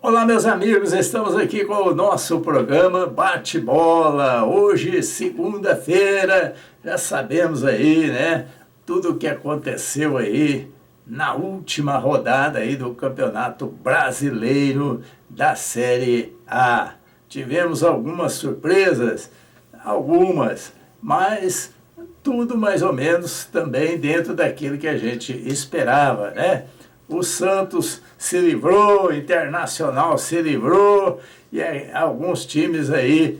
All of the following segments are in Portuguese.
Olá, meus amigos, estamos aqui com o nosso programa Bate-Bola. Hoje, segunda-feira, já sabemos aí, né, tudo o que aconteceu aí na última rodada aí do Campeonato Brasileiro da Série A. Tivemos algumas surpresas, mas tudo mais ou menos também dentro daquilo que a gente esperava, né? O Santos se livrou, o Internacional se livrou e alguns times aí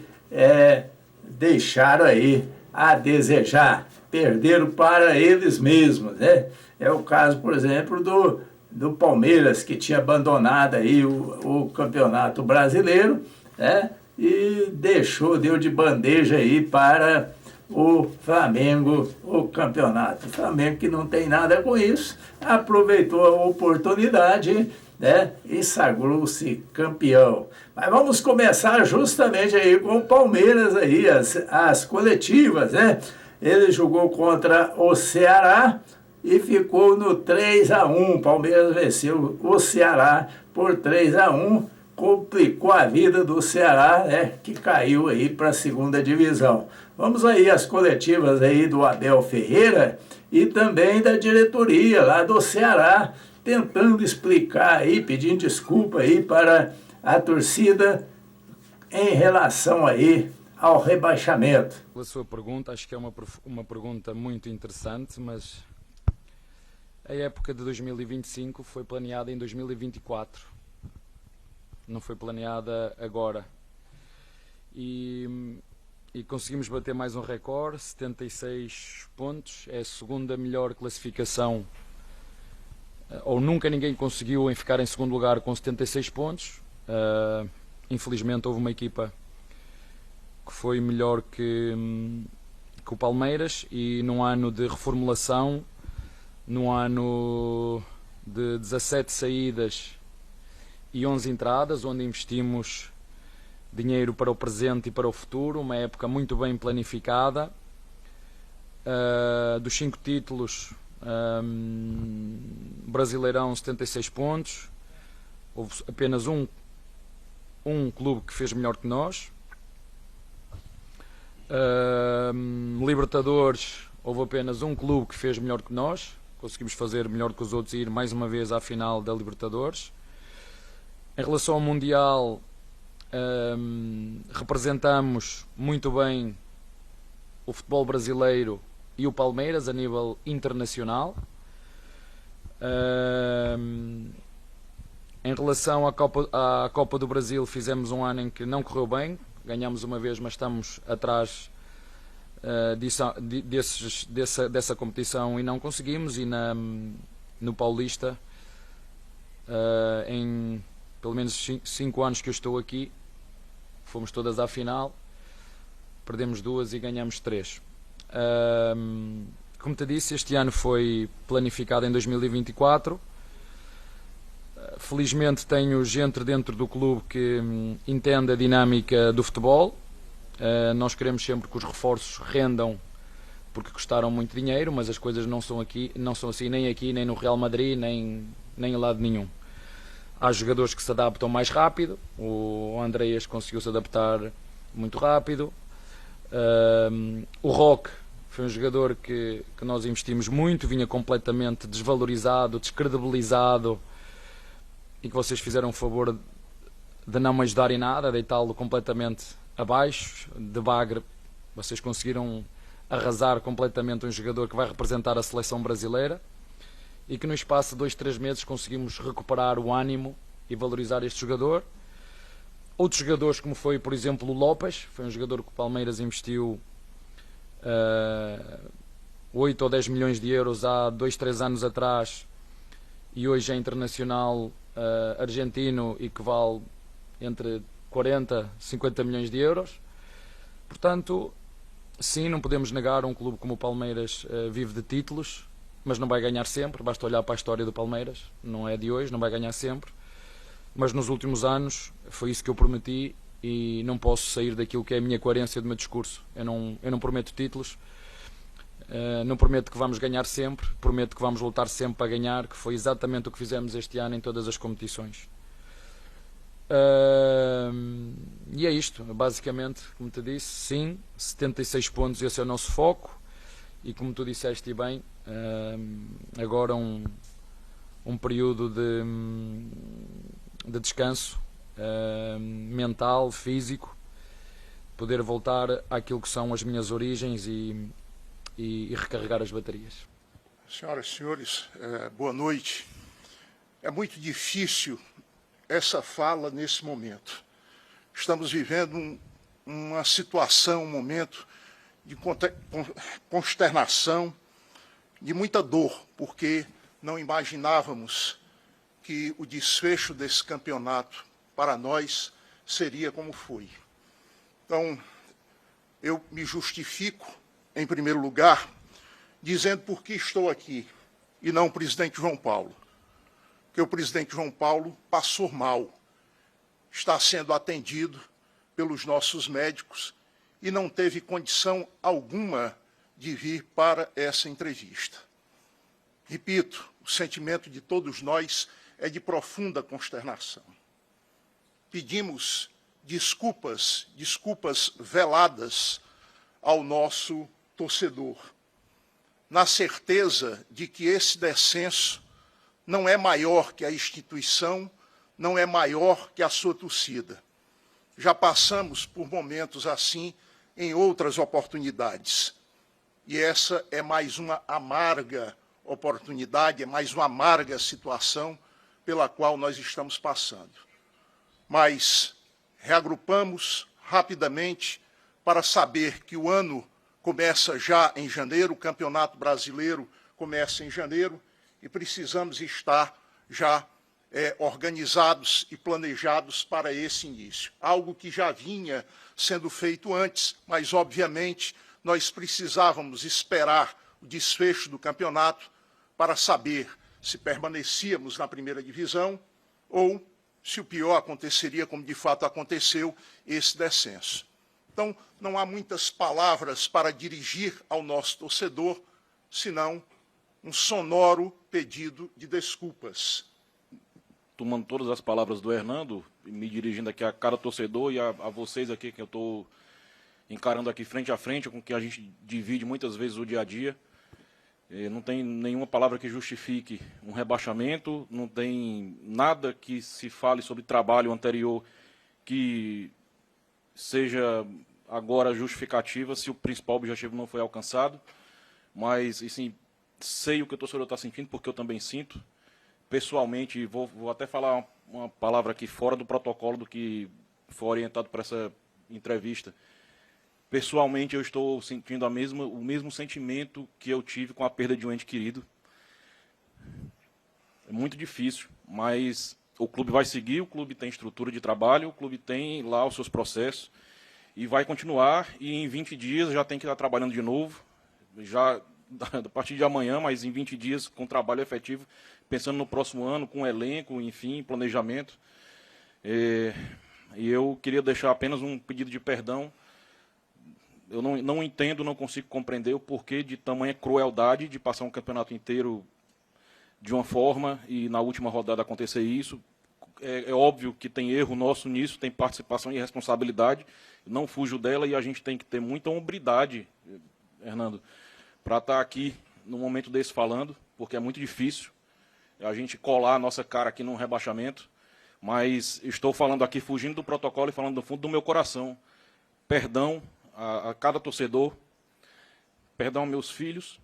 deixaram aí a desejar, perderam para eles mesmos, né? É o caso, por exemplo, do Palmeiras, que tinha abandonado aí o Campeonato Brasileiro, né? E deu de bandeja aí para o Flamengo, o campeonato. O Flamengo, que não tem nada com isso, aproveitou a oportunidade, né, e sagrou-se campeão. Mas vamos começar justamente aí com o Palmeiras aí, as coletivas, né? Ele jogou contra o Ceará e ficou no 3-1. Palmeiras venceu o Ceará por 3-1. Complicou a vida do Ceará, né, que caiu aí para a segunda divisão. Vamos aí às coletivas aí do Abel Ferreira e também da diretoria lá do Ceará, tentando explicar aí, pedindo desculpa aí para a torcida em relação aí ao rebaixamento. A sua pergunta, acho que é uma pergunta muito interessante, mas a época de 2025 foi planeada em 2024. Não foi planeada agora. E conseguimos bater mais um recorde, 76 pontos, é a segunda melhor classificação, ou nunca ninguém conseguiu ficar em segundo lugar com 76 pontos. Infelizmente houve uma equipa que foi melhor que o Palmeiras, e num ano de reformulação, num ano de 17 saídas e 11 entradas, onde investimos dinheiro para o presente e para o futuro, uma época muito bem planificada. Dos 5 títulos, Brasileirão 76 pontos, houve apenas um clube que fez melhor que nós. Libertadores, houve apenas um clube que fez melhor que nós, conseguimos fazer melhor que os outros e ir mais uma vez à final da Libertadores. Em relação ao Mundial, representamos muito bem o futebol brasileiro e o Palmeiras a nível internacional. Em relação à Copa do Brasil, fizemos um ano em que não correu bem, ganhamos uma vez, mas estamos atrás dessa competição e não conseguimos. E no Paulista, em pelo menos 5 anos que eu estou aqui, fomos todas à final, perdemos 2 e ganhamos 3. Como te disse, este ano foi planificado em 2024. Felizmente tenho gente dentro do clube que entende a dinâmica do futebol. Nós queremos sempre que os reforços rendam, porque custaram muito dinheiro, mas as coisas não são assim, nem aqui, nem no Real Madrid, nem em lado nenhum. Há jogadores que se adaptam mais rápido. O Andreas conseguiu se adaptar muito rápido. O Roque foi um jogador que nós investimos muito, vinha completamente desvalorizado, descredibilizado, e que vocês fizeram o favor de não me ajudar em nada, deitá-lo completamente abaixo. De bagre, vocês conseguiram arrasar completamente um jogador que vai representar a seleção brasileira, e que no espaço de 2-3 meses conseguimos recuperar o ânimo e valorizar este jogador. Outros jogadores, como foi, por exemplo, o Lopes, foi um jogador que o Palmeiras investiu 8 ou 10 milhões de euros há 2-3 anos atrás, e hoje é internacional argentino e que vale entre 40 e 50 milhões de euros. Portanto, sim, não podemos negar, um clube como o Palmeiras vive de títulos, mas não vai ganhar sempre. Basta olhar para a história do Palmeiras, não é de hoje, não vai ganhar sempre, mas nos últimos anos foi isso que eu prometi, e não posso sair daquilo que é a minha coerência do meu discurso. Eu não prometo títulos, não prometo que vamos ganhar sempre, prometo que vamos lutar sempre para ganhar, que foi exatamente o que fizemos este ano em todas as competições. E é isto, basicamente, como te disse, sim, 76 pontos, esse é o nosso foco, e como tu disseste bem, agora um período de descanso mental, físico, poder voltar àquilo que são as minhas origens e recarregar as baterias. Senhoras e senhores, boa noite. É muito difícil essa fala nesse momento. Estamos vivendo uma situação, um momento de consternação, de muita dor, porque não imaginávamos que o desfecho desse campeonato para nós seria como foi. Então, eu me justifico, em primeiro lugar, dizendo por que estou aqui, e não o presidente João Paulo. Porque o presidente João Paulo passou mal, está sendo atendido pelos nossos médicos e não teve condição alguma de vir para essa entrevista. Repito, o sentimento de todos nós é de profunda consternação. Pedimos desculpas veladas ao nosso torcedor, na certeza de que esse descenso não é maior que a instituição, não é maior que a sua torcida. Já passamos por momentos assim em outras oportunidades. E essa é mais uma amarga oportunidade, é mais uma amarga situação pela qual nós estamos passando. Mas reagrupamos rapidamente para saber que o ano começa já em janeiro, o Campeonato Brasileiro começa em janeiro, e precisamos estar já organizados e planejados para esse início. Algo que já vinha sendo feito antes, mas, obviamente, nós precisávamos esperar o desfecho do campeonato para saber se permanecíamos na primeira divisão ou se o pior aconteceria, como de fato aconteceu, esse descenso. Então, não há muitas palavras para dirigir ao nosso torcedor, senão um sonoro pedido de desculpas. Tomando todas as palavras do Hernando, me dirigindo aqui a cada torcedor e a vocês aqui, que eu estou encarando aqui frente a frente, com quem a gente divide muitas vezes o dia a dia. Não tem nenhuma palavra que justifique um rebaixamento, não tem nada que se fale sobre trabalho anterior que seja agora justificativa se o principal objetivo não foi alcançado. Mas, assim, sei o que o torcedor está sentindo, porque eu também sinto. Pessoalmente, vou até falar uma palavra aqui fora do protocolo do que foi orientado para essa entrevista. Pessoalmente, eu estou sentindo o mesmo sentimento que eu tive com a perda de um ente querido. É muito difícil, mas o clube vai seguir, o clube tem estrutura de trabalho, o clube tem lá os seus processos e vai continuar, e em 20 dias já tem que estar trabalhando de novo, já a partir de amanhã, mas em 20 dias com trabalho efetivo, pensando no próximo ano, com elenco, enfim, planejamento. E eu queria deixar apenas um pedido de perdão. Eu não entendo, não consigo compreender o porquê de tamanha crueldade de passar um campeonato inteiro de uma forma e na última rodada acontecer isso. É óbvio que tem erro nosso nisso, tem participação e responsabilidade, não fujo dela, e a gente tem que ter muita hombridade, Hernando, para estar aqui num momento desse falando, porque é muito difícil a gente colar a nossa cara aqui num rebaixamento, mas estou falando aqui fugindo do protocolo e falando do fundo do meu coração. Perdão a cada torcedor, perdão aos meus filhos,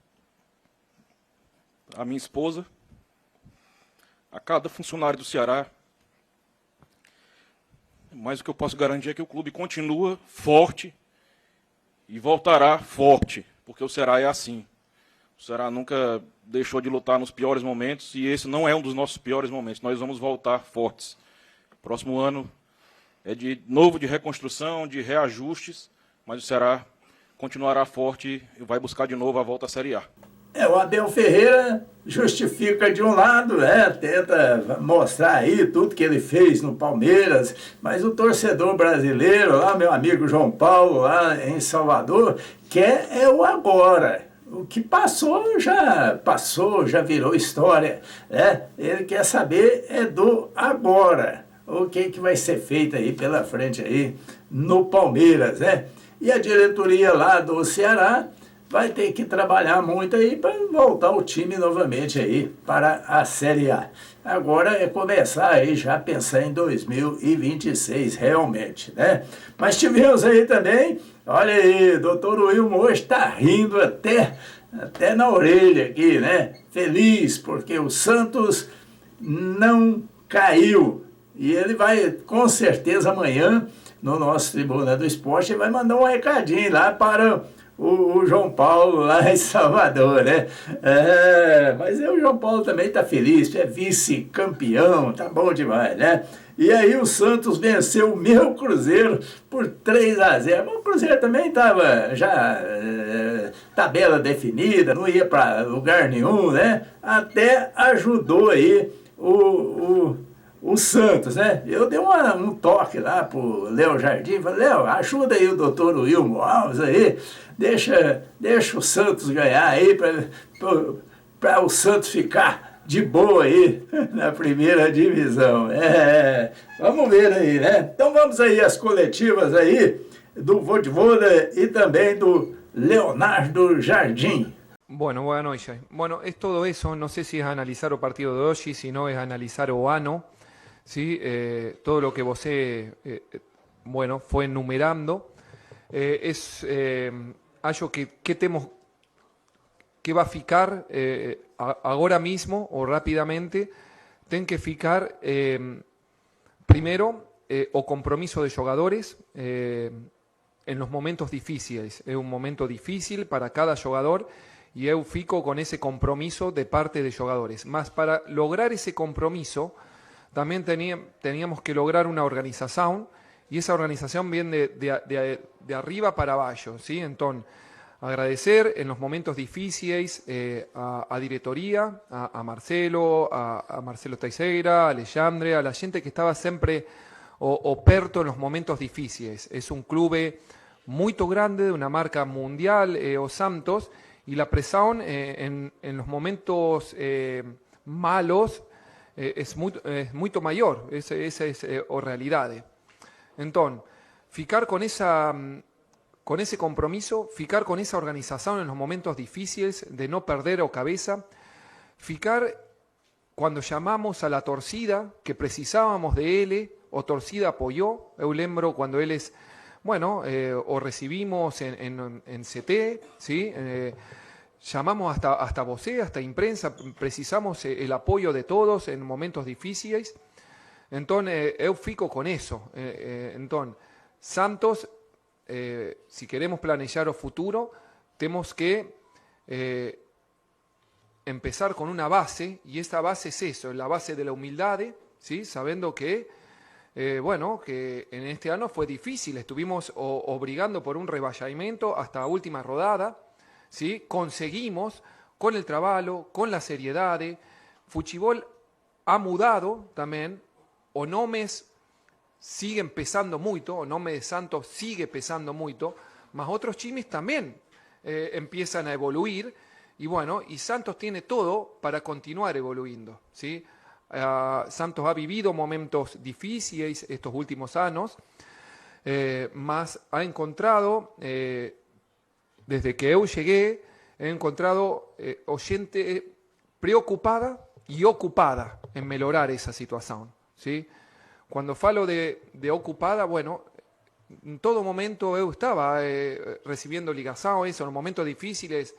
a minha esposa, a cada funcionário do Ceará. Mas o que eu posso garantir é que o clube continua forte e voltará forte, porque o Ceará é assim. O Ceará nunca deixou de lutar nos piores momentos e esse não é um dos nossos piores momentos. Nós vamos voltar fortes. Próximo ano é de novo de reconstrução, de reajustes, mas o Ceará continuará forte e vai buscar de novo a volta à Série A. O Abel Ferreira justifica de um lado, tenta mostrar aí tudo que ele fez no Palmeiras, mas o torcedor brasileiro, lá meu amigo João Paulo, lá em Salvador, quer o agora. O que passou, já virou história. Ele quer saber do agora. o que vai ser feito aí pela frente aí no Palmeiras, né? E a diretoria lá do Ceará vai ter que trabalhar muito aí para voltar o time novamente aí para a Série A. Agora é começar aí já a pensar em 2026 realmente, né? Mas tivemos aí também, olha aí, doutor Wilmo hoje está rindo até na orelha aqui, né? Feliz porque o Santos não caiu. E ele vai, com certeza, amanhã, no nosso Tribuna do Esporte, vai mandar um recadinho lá para o João Paulo lá em Salvador, né? Mas o João Paulo também está feliz, é vice-campeão, tá bom demais, né? E aí o Santos venceu o meu Cruzeiro por 3-0. O Cruzeiro também estava já tabela definida, não ia para lugar nenhum, né? Até ajudou aí o Santos, né? Eu dei um toque lá pro Léo Jardim, falei, Léo, ajuda aí o doutor Wilmo Alves aí, deixa o Santos ganhar aí para o Santos ficar de boa aí na primeira divisão. Vamos ver aí, né? Então vamos aí às coletivas aí do Vojvoda e também do Leonardo Jardim. Bueno, buenas noches. Bueno, es todo eso, no sé si es analizar o partido de hoy, si no es analizar o ano, ¿sí? Todo lo que vos bueno, fue enumerando, es algo que temos que va a ficar agora mismo ou rapidamente, tem que ficar primeiro o compromiso de jogadores en los momentos difíciles. Es un momento difícil para cada jogador y eu fico con ese compromiso de parte de jugadores. Mas para lograr ese compromiso también teníamos que lograr una organización y esa organización viene de arriba para abajo, ¿sí? Entonces, agradecer en los momentos difíciles a diretoría, a Marcelo, a Marcelo Teixeira, a Alexandre, a la gente que estaba siempre perto en los momentos difíciles. Es un club muy grande, de una marca mundial, o Santos, y la presión en los momentos malos es muy mayor, esa es realidad. Entonces, ficar con ese compromiso, ficar con esa organización en los momentos difíciles, de no perder o cabeza, ficar cuando llamamos a la torcida, que precisábamos de él, o torcida apoyó, eu lembro cuando él es, bueno, o recibimos en CT, ¿sí? Llamamos hasta vocé, hasta imprensa, precisamos el apoyo de todos en momentos difíciles. Entonces, eu fico con eso. Entonces, Santos, si queremos planear o futuro, tenemos que empezar con una base, y esta base es eso, la base de la humildad, ¿sí? Sabiendo que, bueno, que en este año fue difícil, estuvimos obrigando por un rebaixamento hasta la última rodada, ¿sí? Conseguimos, con el trabajo, con la seriedad, Fuchibol ha mudado también, o nomes siguen pesando mucho, o nome de Santos sigue pesando mucho, mas otros times también empiezan a evoluir, y bueno, y Santos tiene todo para continuar evoluyendo, ¿sí? Santos ha vivido momentos difíciles estos últimos años, mas ha encontrado, desde que eu llegué, he encontrado gente preocupada y ocupada en mejorar esa situación, ¿sí? Cuando falo de ocupada, bueno, en todo momento eu estaba recibiendo ligações, en los momentos difíciles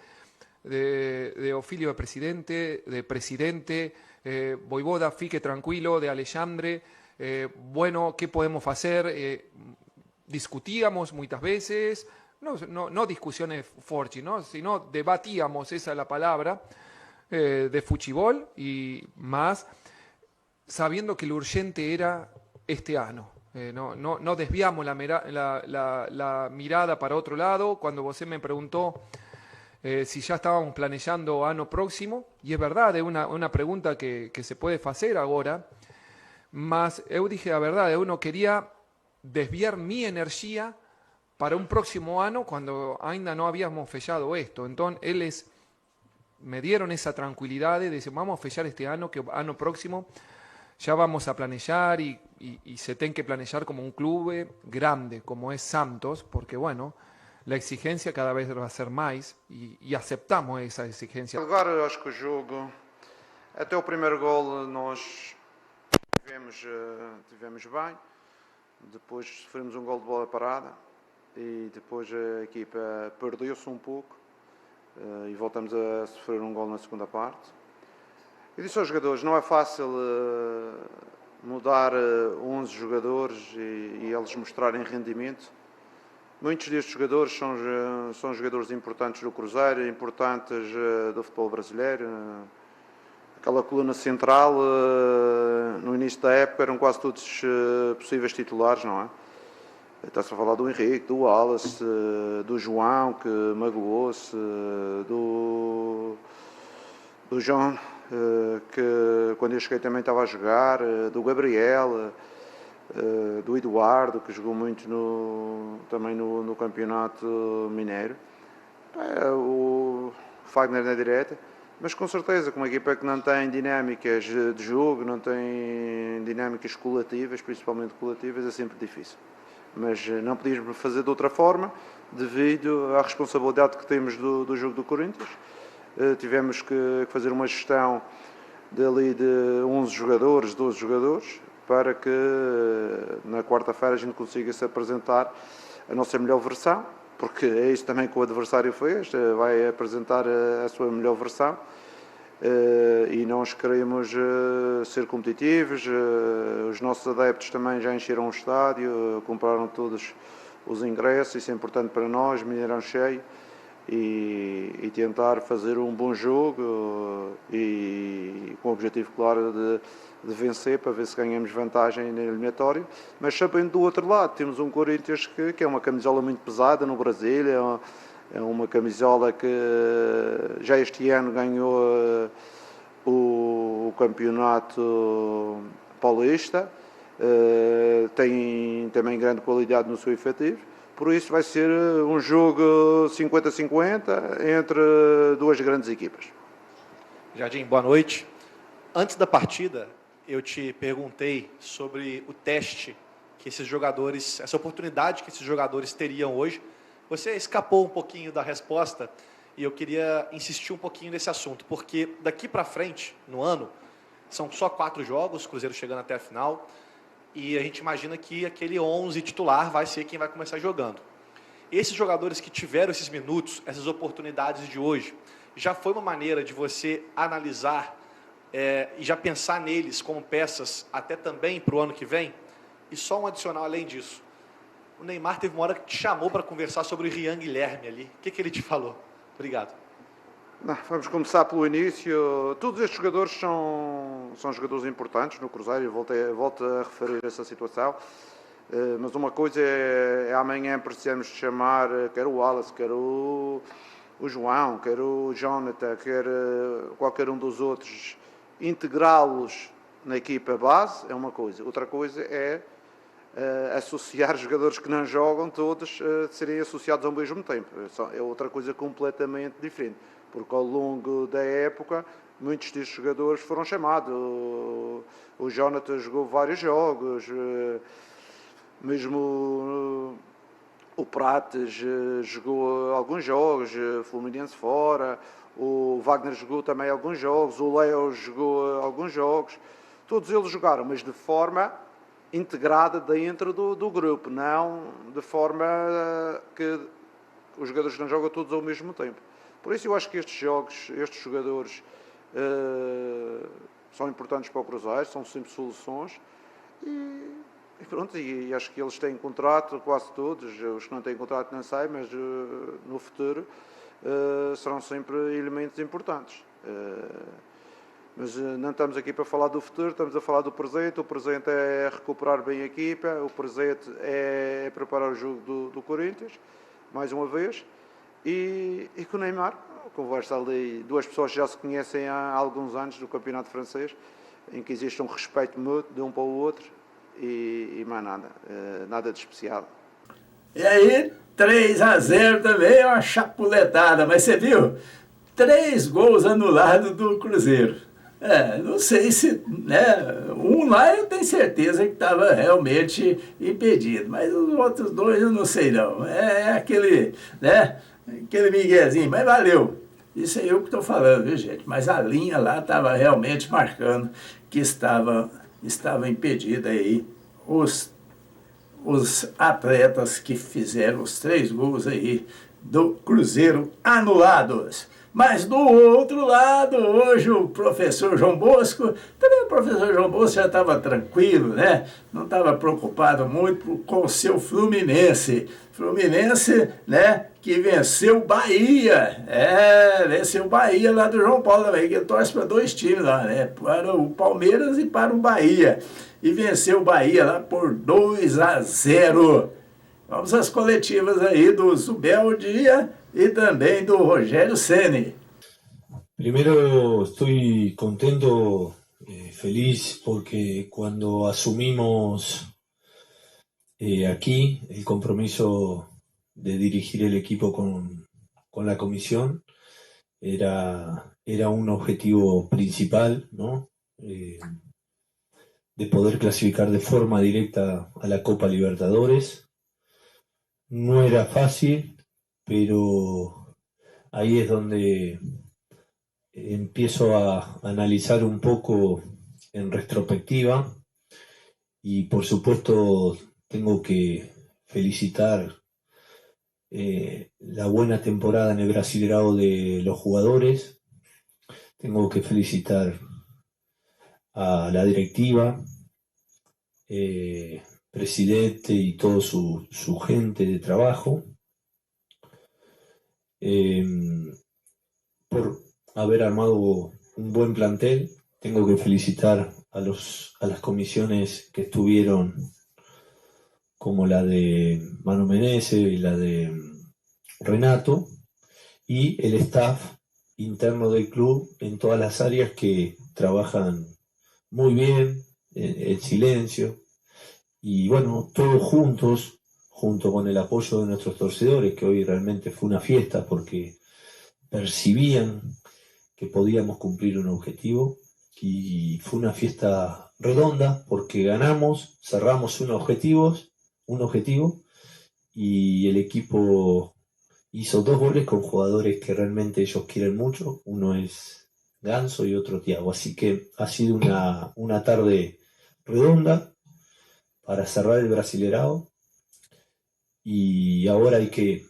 de Ofilio de presidente, Vojvoda, fique tranquilo, de Alexandre, bueno, ¿qué podemos hacer? Discutíamos muchas veces, no discusiones fuertes, ¿no? Sino debatíamos, esa es la palabra, de Fuchibol, y más sabiendo que lo urgente era este año. No desviamos la mirada para otro lado. Cuando vos me preguntó si ya estábamos planeando año próximo, y es verdad, es una pregunta que se puede hacer ahora, mas eu dije la verdad, eu no quería desviar mi energía para un próximo año cuando ainda no habíamos fechado esto. Entonces, me dieron esa tranquilidad de decir, vamos a fechar este año, que año próximo ya vamos a planear y y se tiene que planear como un club grande, como es Santos, porque bueno, la exigencia cada vez va a ser más y aceptamos esa exigencia. Agora, acho que o jogo, até o primeiro gol, nós tivemos bem, depois sofremos um gol de bola parada e depois a equipa perdeu-se um pouco e voltamos a sofrer um gol na segunda parte. Eu disse aos jogadores, não é fácil mudar 11 jogadores e eles mostrarem rendimento. Muitos destes jogadores são jogadores importantes do Cruzeiro, importantes do futebol brasileiro. Aquela coluna central, no início da época, eram quase todos possíveis titulares, não é? Está-se a falar do Henrique, do Wallace, do João, que magoou-se, do João, que quando eu cheguei também estava a jogar, do Gabriel, do Eduardo, que jogou muito também no Campeonato Mineiro, o Fagner na direta, mas com certeza, com uma equipa que não tem dinâmicas de jogo, não tem dinâmicas coletivas, principalmente coletivas, é sempre difícil. Mas não podíamos fazer de outra forma, devido à responsabilidade que temos do jogo do Corinthians. Tivemos que fazer uma gestão de 11 jogadores, 12 jogadores, para que na quarta-feira a gente consiga se apresentar a nossa melhor versão, porque é isso também que o adversário fez, vai apresentar a sua melhor versão e nós queremos ser competitivos. Os nossos adeptos também já encheram o estádio, compraram todos os ingressos, isso é importante para nós, Mineirão cheio, e tentar fazer um bom jogo e com o objetivo claro de vencer, para ver se ganhamos vantagem na eliminatória, mas sabendo do outro lado, temos um Corinthians que é uma camisola muito pesada no Brasil, é uma camisola que já este ano ganhou o campeonato paulista, tem também grande qualidade no seu efetivo, por isso vai ser um jogo 50-50 entre duas grandes equipas. Jardim, boa noite. Antes da partida, eu te perguntei sobre o teste que esses jogadores, essa oportunidade que esses jogadores teriam hoje. Você escapou um pouquinho da resposta e eu queria insistir um pouquinho nesse assunto, porque daqui para frente, no ano, são só 4 jogos, o Cruzeiro chegando até a final, e a gente imagina que aquele 11 titular vai ser quem vai começar jogando. Esses jogadores que tiveram esses minutos, essas oportunidades de hoje, já foi uma maneira de você analisar e já pensar neles como peças até também para o ano que vem? E só um adicional além disso. O Neymar teve uma hora que te chamou para conversar sobre o Rian Guilherme ali. O que ele te falou? Obrigado. Vamos começar pelo início. Todos estes jogadores são jogadores importantes no Cruzeiro, eu volto a referir essa situação. Mas uma coisa é amanhã precisamos chamar, quer o Wallace, quer o João, quer o Jonathan, quer qualquer um dos outros, integrá-los na equipa base é uma coisa. Outra coisa é associar jogadores que não jogam todos a serem associados ao mesmo tempo. É outra coisa completamente diferente, porque ao longo da época muitos destes jogadores foram chamados. O Jonathan jogou vários jogos, mesmo o Prates jogou alguns jogos, Fluminense fora, o Wagner jogou também alguns jogos, o Leo jogou alguns jogos, todos eles jogaram, mas de forma integrada dentro do grupo, não de forma que os jogadores não jogam todos ao mesmo tempo. Por isso eu acho que estes jogadores são importantes para o Cruzeiro, são sempre soluções e pronto, e acho que eles têm contrato, quase todos, os que não têm contrato não sei, mas no futuro serão sempre elementos importantes. Mas não estamos aqui para falar do futuro, estamos a falar do presente. O presente é recuperar bem a equipa, o presente é preparar o jogo do Corinthians, mais uma vez. E com o Neymar, conversa ali, duas pessoas que já se conhecem há alguns anos do campeonato francês, em que existe um respeito mútuo de um para o outro e mais nada, nada de especial. E aí, 3-0 também é uma chapuletada, mas você viu? 3 gols anulados do Cruzeiro. Não sei se, né, um lá eu tenho certeza que estava realmente impedido, mas os outros dois eu não sei não. É aquele, né, aquele miguezinho, mas valeu. Isso é eu que estou falando, viu, gente? Mas a linha lá estava realmente marcando que estava impedida aí os atletas que fizeram os 3 gols aí do Cruzeiro anulados. Mas do outro lado, hoje o professor João Bosco, também o professor João Bosco já estava tranquilo, né? Não estava preocupado muito com o seu Fluminense. Fluminense, né? Que venceu o Bahia. Venceu o Bahia lá do João Paulo também, que torce para 2 times lá, né? Para o Palmeiras e para o Bahia. E venceu o Bahia lá por 2-0. Vamos às coletivas aí do Zubeldia y también do Rogério Ceni. Primero estoy contento, feliz, porque cuando asumimos aquí el compromiso de dirigir el equipo con la comisión, era un objetivo principal, ¿no? De poder clasificar de forma directa a la Copa Libertadores. No era fácil, pero ahí es donde empiezo a analizar un poco en retrospectiva y por supuesto tengo que felicitar la buena temporada en el Brasileirão de los jugadores, tengo que felicitar a la directiva, presidente y toda su gente de trabajo, por haber armado un buen plantel. Tengo que felicitar a las comisiones que estuvieron, como la de Manu Menezes y la de Renato, y el staff interno del club en todas las áreas que trabajan muy bien, en silencio, y bueno, todos juntos, junto con el apoyo de nuestros torcedores, que hoy realmente fue una fiesta porque percibían que podíamos cumplir un objetivo, y fue una fiesta redonda porque ganamos, cerramos un objetivo y el equipo hizo 2 goles con jugadores que realmente ellos quieren mucho, uno es Ganso y otro Thiago, así que ha sido una tarde redonda para cerrar el Brasileirão y ahora hay que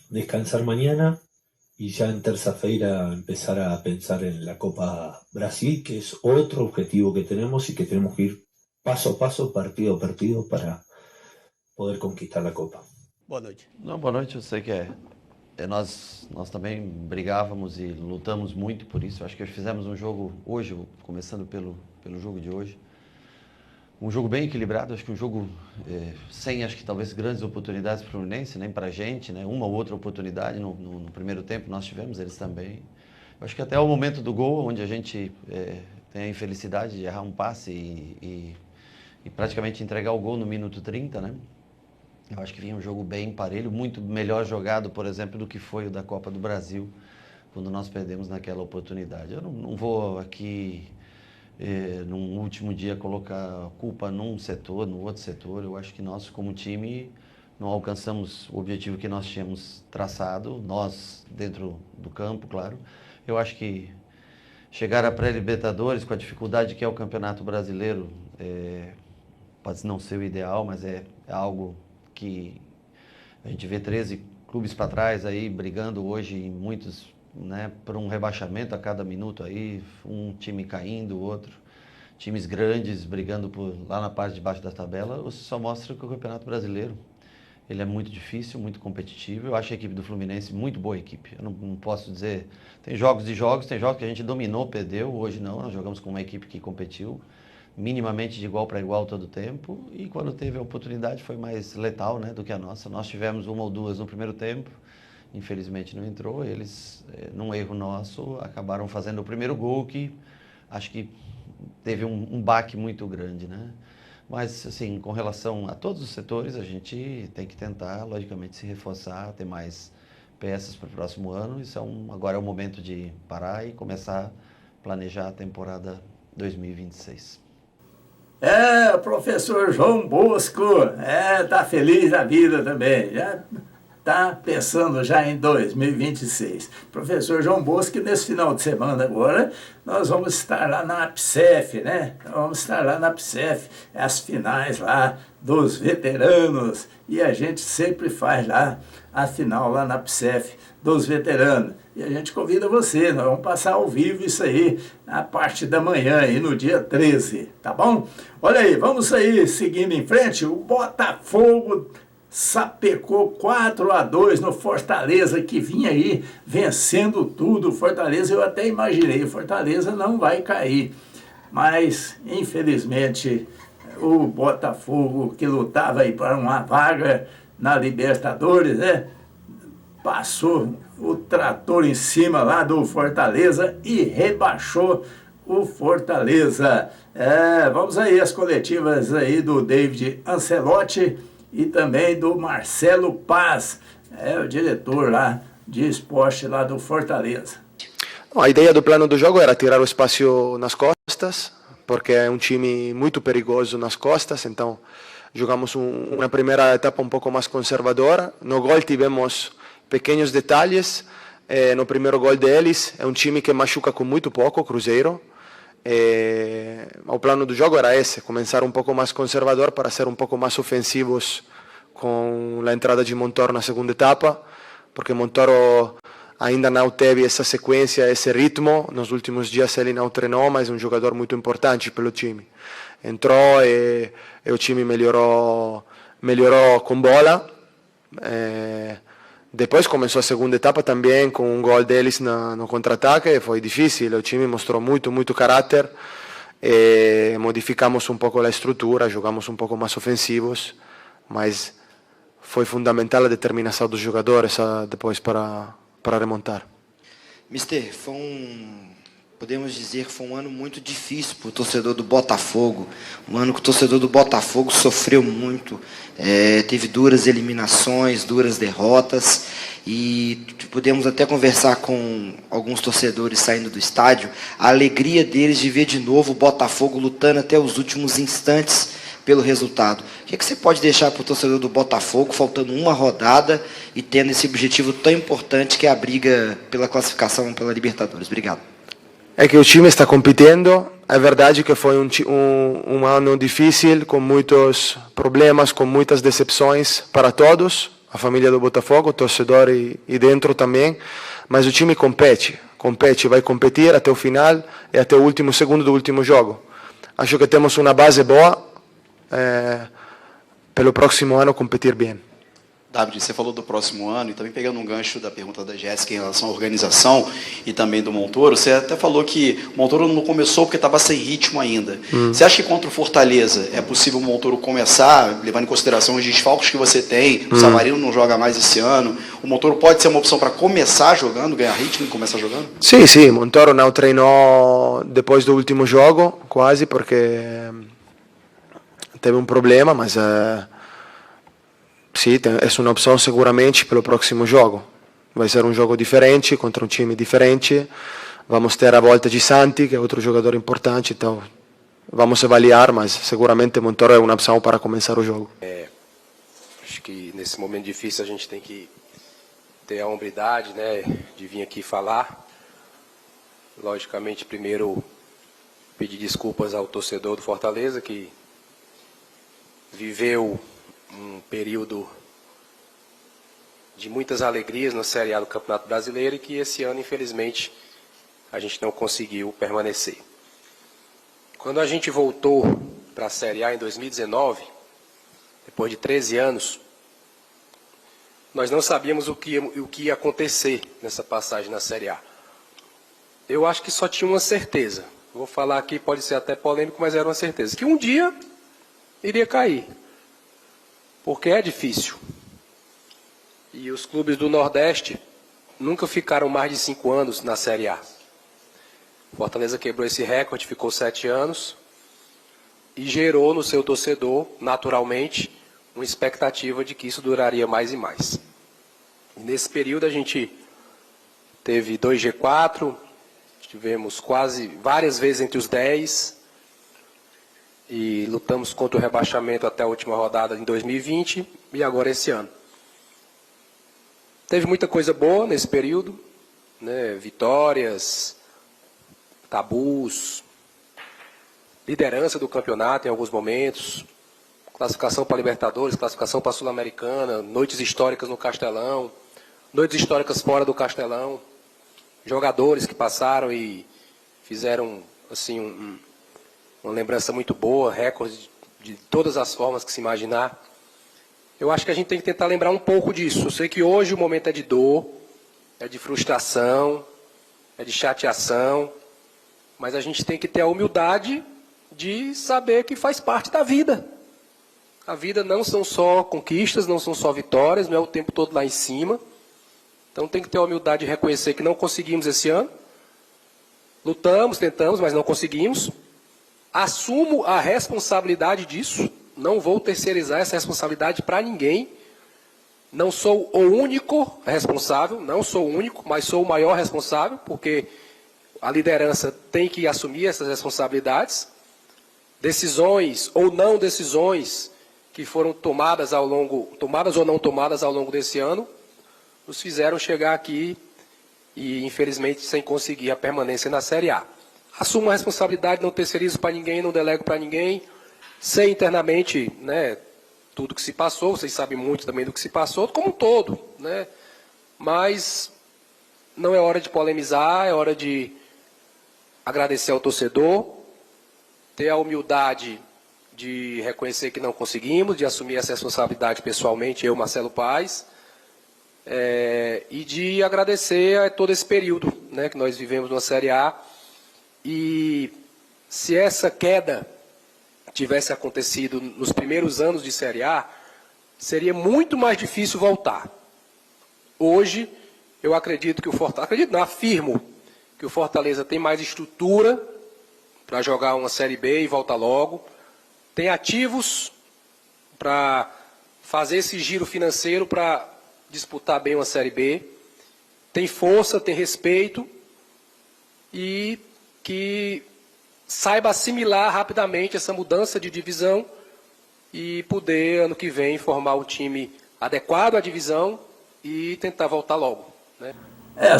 descansar mañana y ya en terça-feira empezar a pensar en la Copa Brasil, que es otro objetivo que tenemos y que tenemos que ir paso a paso, partido a partido, para poder conquistar la Copa. Boa noite. Não, boa noite, eu sei que nós também brigávamos e lutamos muito por isso. Acho que fizemos um jogo hoje, começando pelo jogo de hoje, um jogo bem equilibrado, acho que um jogo sem, acho que talvez grandes oportunidades para o Fluminense, nem para a gente, né? Uma ou outra oportunidade no primeiro tempo nós tivemos, eles também. Eu acho que até o momento do gol, onde a gente tem a infelicidade de errar um passe e praticamente entregar o gol no minuto 30, né? Eu acho que vinha um jogo bem parelho, muito melhor jogado, por exemplo, do que foi o da Copa do Brasil, quando nós perdemos naquela oportunidade. Eu não vou aqui, num último dia, colocar culpa num setor, no outro setor. Eu acho que nós, como time, não alcançamos o objetivo que nós tínhamos traçado, nós dentro do campo, claro. Eu acho que chegar à pré-Libertadores, com a dificuldade que é o Campeonato Brasileiro, pode não ser o ideal, mas é algo que a gente vê 13 clubes para trás aí brigando hoje, muitos, né, por um rebaixamento a cada minuto aí, um time caindo, outro, times grandes brigando lá na parte de baixo da tabela. Isso só mostra que o Campeonato Brasileiro ele é muito difícil, muito competitivo. Eu acho a equipe do Fluminense muito boa equipe. Eu não posso dizer, tem jogos e jogos, tem jogos que a gente dominou, perdeu, hoje não, nós jogamos com uma equipe que competiu minimamente de igual para igual todo o tempo, e quando teve a oportunidade foi mais letal, né, do que a nossa. Nós tivemos uma ou duas no primeiro tempo, infelizmente não entrou. Eles, num erro nosso, acabaram fazendo o primeiro gol, que acho que teve um baque muito grande, né? Mas, assim, com relação a todos os setores, a gente tem que tentar, logicamente, se reforçar, ter mais peças para o próximo ano. Isso agora é o momento de parar e começar a planejar a temporada 2026. O professor João Bosco tá feliz da vida também, já tá pensando já em 2026. Professor João Bosco, nesse final de semana agora, nós vamos estar lá na APSEF, né? Vamos estar lá na APSEF, as finais lá dos veteranos, e a gente sempre faz lá a final lá na APSEF dos veteranos. E a gente convida você, nós vamos passar ao vivo isso aí na parte da manhã, aí no dia 13, tá bom? Olha aí, vamos aí seguindo em frente, o Botafogo sapecou 4-2 no Fortaleza, que vinha aí vencendo tudo. Fortaleza, eu até imaginei, Fortaleza não vai cair, mas infelizmente o Botafogo, que lutava aí para uma vaga na Libertadores, né, passou o trator em cima lá do Fortaleza e rebaixou o Fortaleza. Vamos aí às coletivas aí do David Ancelotti e também do Marcelo Paz, o diretor lá de esporte lá do Fortaleza. A ideia do plano do jogo era tirar o espaço nas costas, porque é um time muito perigoso nas costas, então jogamos uma primeira etapa um pouco mais conservadora. No gol tivemos pequenos detalhes. No primeiro gol deles, é um time que machuca com muito pouco, Cruzeiro. O plano do jogo era esse, começar um pouco mais conservador para ser um pouco mais ofensivos com a entrada de Montoro na segunda etapa, porque Montoro ainda não teve essa sequência, esse ritmo. Nos últimos dias ele não treinou, mas é um jogador muito importante pelo time. Entrou e o time melhorou com bola. Depois começou a segunda etapa também com um gol deles no contra-ataque, foi difícil, o time mostrou muito caráter, modificamos um pouco a estrutura, jogamos um pouco mais ofensivos, mas foi fundamental a determinação dos jogadores depois para remontar. Mister, podemos dizer que foi um ano muito difícil para o torcedor do Botafogo, um ano que o torcedor do Botafogo sofreu muito, teve duras eliminações, duras derrotas, e podemos até conversar com alguns torcedores saindo do estádio, a alegria deles de ver de novo o Botafogo lutando até os últimos instantes pelo resultado. O que você pode deixar para o torcedor do Botafogo, faltando uma rodada e tendo esse objetivo tão importante que é a briga pela classificação pela Libertadores? Obrigado. É que o time está competindo, é verdade que foi um ano difícil, com muitos problemas, com muitas decepções para todos, a família do Botafogo, o torcedor e dentro também, mas o time compete, vai competir até o final e até o último segundo do último jogo. Acho que temos uma base boa, pelo próximo ano competir bem. David, você falou do próximo ano, e também pegando um gancho da pergunta da Jéssica em relação à organização e também do Montoro, você até falou que o Montoro não começou porque estava sem ritmo ainda. Você acha que contra o Fortaleza é possível o Montoro começar, levando em consideração os desfalques que você tem, o Savarino não joga mais esse ano, o Montoro pode ser uma opção para começar jogando, ganhar ritmo e começar jogando? Sim, Montoro não treinou depois do último jogo, quase, porque teve um problema, mas sim, é uma opção seguramente pelo próximo jogo. Vai ser um jogo diferente, contra um time diferente. Vamos ter a volta de Santi, que é outro jogador importante, então vamos avaliar, mas seguramente Montoro é uma opção para começar o jogo. Acho que nesse momento difícil a gente tem que ter a hombridade, né, de vir aqui falar. Logicamente, primeiro, pedir desculpas ao torcedor do Fortaleza, que viveu um período de muitas alegrias na Série A do Campeonato Brasileiro e que esse ano, infelizmente, a gente não conseguiu permanecer. Quando a gente voltou para a Série A em 2019, depois de 13 anos, nós não sabíamos o que ia acontecer nessa passagem na Série A. Eu acho que só tinha uma certeza. Vou falar aqui, pode ser até polêmico, mas era uma certeza. Que um dia iria cair. Porque é difícil. E os clubes do Nordeste nunca ficaram mais de 5 anos na Série A. Fortaleza quebrou esse recorde, ficou 7 anos e gerou no seu torcedor, naturalmente, uma expectativa de que isso duraria mais e mais. E nesse período a gente teve 2 G4, Estivemos várias vezes entre os 10 e lutamos contra o rebaixamento até a última rodada em 2020 e agora esse ano. Teve muita coisa boa nesse período, né? Vitórias, tabus, liderança do campeonato em alguns momentos, classificação para Libertadores, classificação para Sul-Americana, noites históricas no Castelão, noites históricas fora do Castelão, jogadores que passaram e fizeram assim uma lembrança muito boa, recorde de todas as formas que se imaginar. Eu acho que a gente tem que tentar lembrar um pouco disso. Eu sei que hoje o momento é de dor, é de frustração, é de chateação, mas a gente tem que ter a humildade de saber que faz parte da vida. A vida não são só conquistas, não são só vitórias, não é o tempo todo lá em cima. Então tem que ter a humildade de reconhecer que não conseguimos esse ano. Lutamos, tentamos, mas não conseguimos. Assumo a responsabilidade disso. Não vou terceirizar essa responsabilidade para ninguém. Não sou o único responsável, não sou o único, mas sou o maior responsável, porque a liderança tem que assumir essas responsabilidades. Decisões ou não decisões que foram tomadas ou não tomadas ao longo desse ano, nos fizeram chegar aqui e, infelizmente, sem conseguir a permanência na Série A. Assumo a responsabilidade, não terceirizo para ninguém, não delego para ninguém, sei internamente, né, tudo que se passou, vocês sabem muito também do que se passou, como um todo, né? Mas não é hora de polemizar, é hora de agradecer ao torcedor, ter a humildade de reconhecer que não conseguimos, de assumir essa responsabilidade pessoalmente, eu, Marcelo Paes, e de agradecer a todo esse período, né, que nós vivemos na Série A. E se essa queda tivesse acontecido nos primeiros anos de Série A, seria muito mais difícil voltar. Hoje, eu acredito que afirmo que o Fortaleza tem mais estrutura para jogar uma Série B e voltar logo, tem ativos para fazer esse giro financeiro para disputar bem uma Série B, tem força, tem respeito e que saiba assimilar rapidamente essa mudança de divisão e poder, ano que vem, formar um time adequado à divisão e tentar voltar logo, né?